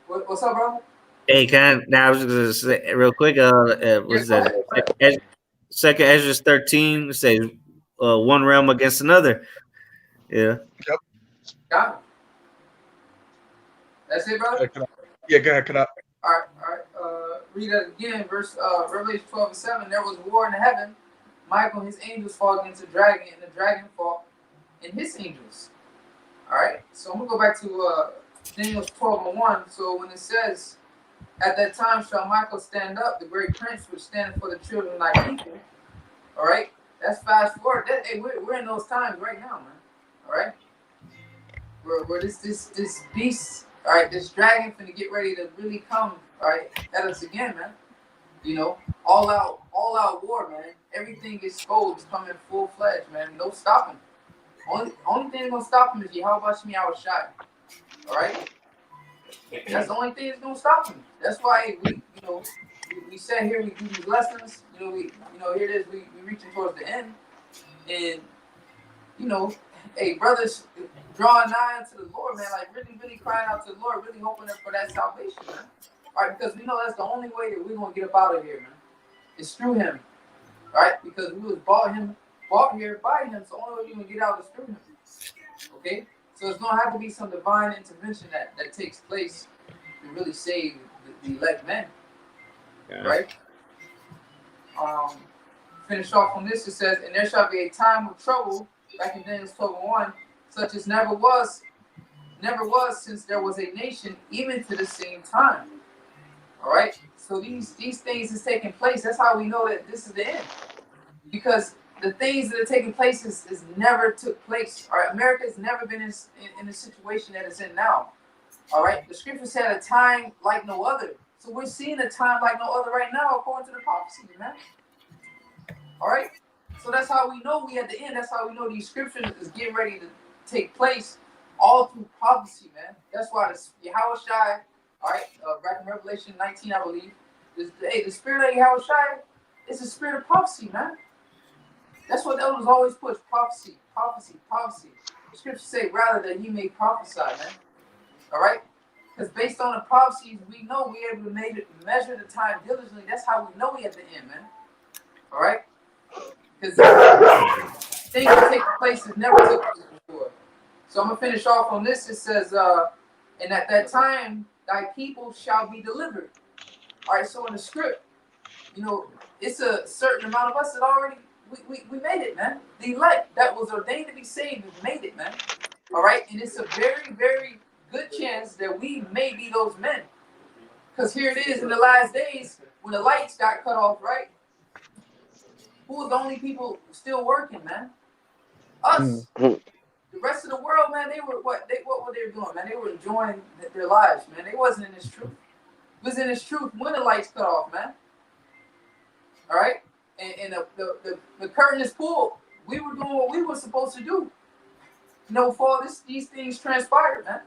what's up, brother? Hey, now I was gonna say real quick. What's Go that? ahead. Second Ezra 13 says, one realm against another. Yeah. Got it. That's it, brother. Yeah, go ahead. Can I? All right. Read that again. Revelation 12:7. There was war in heaven. Michael and his angels fought against the dragon, and the dragon fought and his angels. All right. So I'm gonna go back to Daniel 12:1. So when it says, "At that time shall Michael stand up, the great prince, which standeth for the children of thy people." All right. That's fast forward. We're in those times right now, man. All right. Where this beast, all right, this dragon finna get ready to really come, all right, at us again, man. All out war, man. Everything exposed, coming full fledged, man. No stopping. Only thing that's gonna stop him is Yahushai. All right. That's the only thing that's gonna stop him. That's why we sat here, we do these lessons. Here it is. We reaching towards the end, and hey, brothers, drawing nigh unto the Lord, man, like really, really crying out to the Lord, really hoping for that salvation, man. All right, because we know that's the only way that we're gonna get up out of here, man. It's through Him, right? Because we was bought here by Him, so the only way we can get out is through Him. Okay, so it's gonna have to be some divine intervention that takes place to really save the elect men, right? Finish off on this. It says, "And there shall be a time of trouble," back in Daniel 12:1, "such as never was since there was a nation, even to the same time." All right. So these things is taking place. That's how we know that this is the end, because the things that are taking place is never took place. All right. America has never been in the situation that it's in now. All right. The scripture said a time like no other. So we're seeing a time like no other right now, according to the prophecy, man. All right. So that's how we know we at the end. That's how we know these scriptures is getting ready to take place, all through prophecy, man. That's why Yahushai, all right, back in Revelation 19, I believe, the spirit of Yahushai is the spirit of prophecy, man. That's what elders always push: prophecy, prophecy, prophecy. The scriptures say rather that he may prophesy, man. All right. Because based on the prophecies, we know we're able to measure the time diligently. That's how we know we at the end, man. All right? Because things will take place that never took place before. So I'm going to finish off on this. It says, and at that time, thy people shall be delivered. All right, so in the script, you know, it's a certain amount of us that already, we made it, man. The elect that was ordained to be saved has made it, man. All right, and it's a very, very good chance that we may be those men. Because here it is in the last days, when the lights got cut off, right? Who was the only people still working, man? Us. The rest of the world, man, they were what were they doing, man? They were enjoying their lives, man. They wasn't in this truth. It was in this truth when the lights cut off, man. All right? And the curtain is pulled. We were doing what we were supposed to do. You know, before these things transpired, man.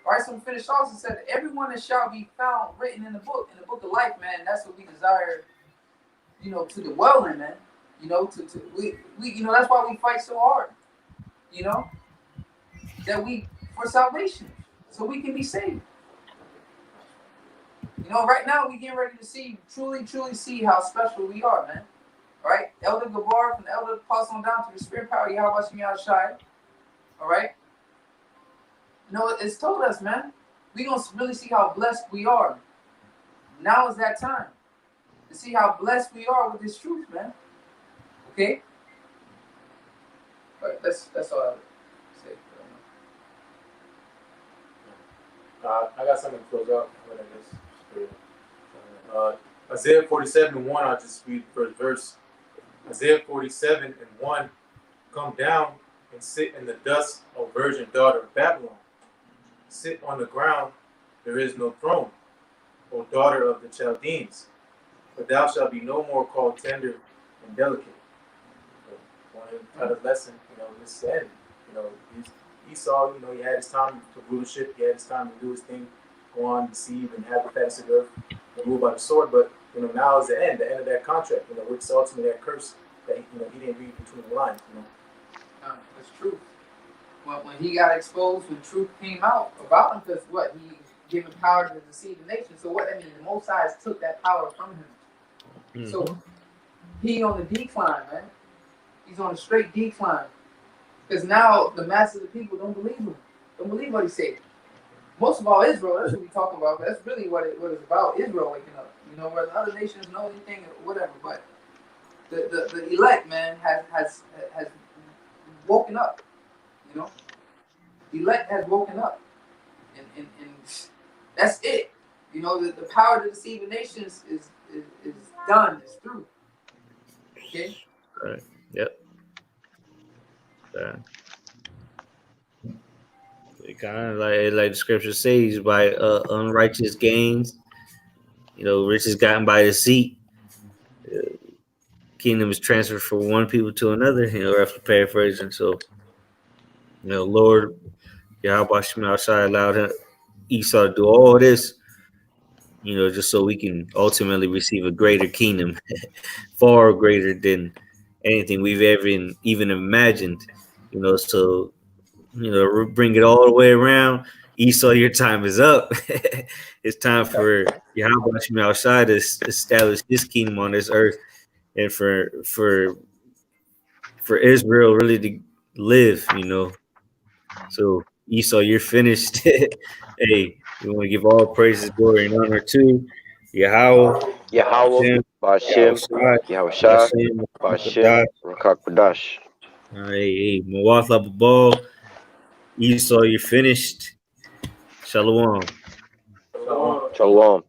All right, so we finished off and said, everyone that shall be found written in the book of life, man, that's what we desire, you know, to dwell in, man. You know, we you know, that's why we fight so hard. You know, that we for salvation, so we can be saved. You know, right now we getting ready to see, truly see how special we are, man. All right, Elder Gabar from the Elder Apostle on down to the Spirit Power Yahweh Shemi Shai. All right. You know, it's told us, man, we gonna really see how blessed we are. Now is that time to see how blessed we are with this truth, man. Okay. But that's all I would say. I got something to close out with this. Isaiah 47:1, I'll just read the first verse. Isaiah 47:1, come down and sit in the dust, O virgin daughter of Babylon. Sit on the ground, there is no throne, O daughter of the Chaldeans, but thou shalt be no more called tender and delicate. So, one of the lesson, you know, this end, you know, Esau, you know, he had his time to rulership, he had his time to do his thing, go on, deceive, and have the face of the earth, and rule by the sword. But you know, now is the end of that contract. You know, which is ultimately that curse that you know he didn't read between the lines. You know, that's true. Well, when he got exposed, when truth came out about him, because what he given power to deceive the nation. So what that means, the Most High took that power from him. Mm-hmm. So he on the decline, man. He's on a straight decline. Because now the mass of the people don't believe him. Don't believe what he said. Most of all, Israel, that's what we talk about. That's really what it's about, Israel waking up. You know, where the other nations know anything or whatever. But the elect, man, has woken up. You know? The elect has woken up. And that's it. You know, the power to deceive the nations is done. It's through. Okay? Right. Yep. It kind of like the scripture says, by unrighteous gains, you know, riches gotten by deceit, kingdom is transferred from one people to another. You know, after paraphrasing. So, you know, Lord Yahweh Shema Shai allowed Esau to do all this, you know, just so we can ultimately receive a greater kingdom, far greater than anything we've ever even imagined. You know, so, you know, bring it all the way around. Esau, your time is up. It's time for Yahweh Shema Shai to establish his kingdom on this earth, and for Israel really to live, you know. So Esau, you're finished. Hey, we want to give all praises, glory, and honor to Yahweh, Yahweh, Ba'ashem, Yahushua, Ba'ashem, Rakak Badash. Hey, Mawatha Babal, Esau, you're finished. Shalom. Shalom.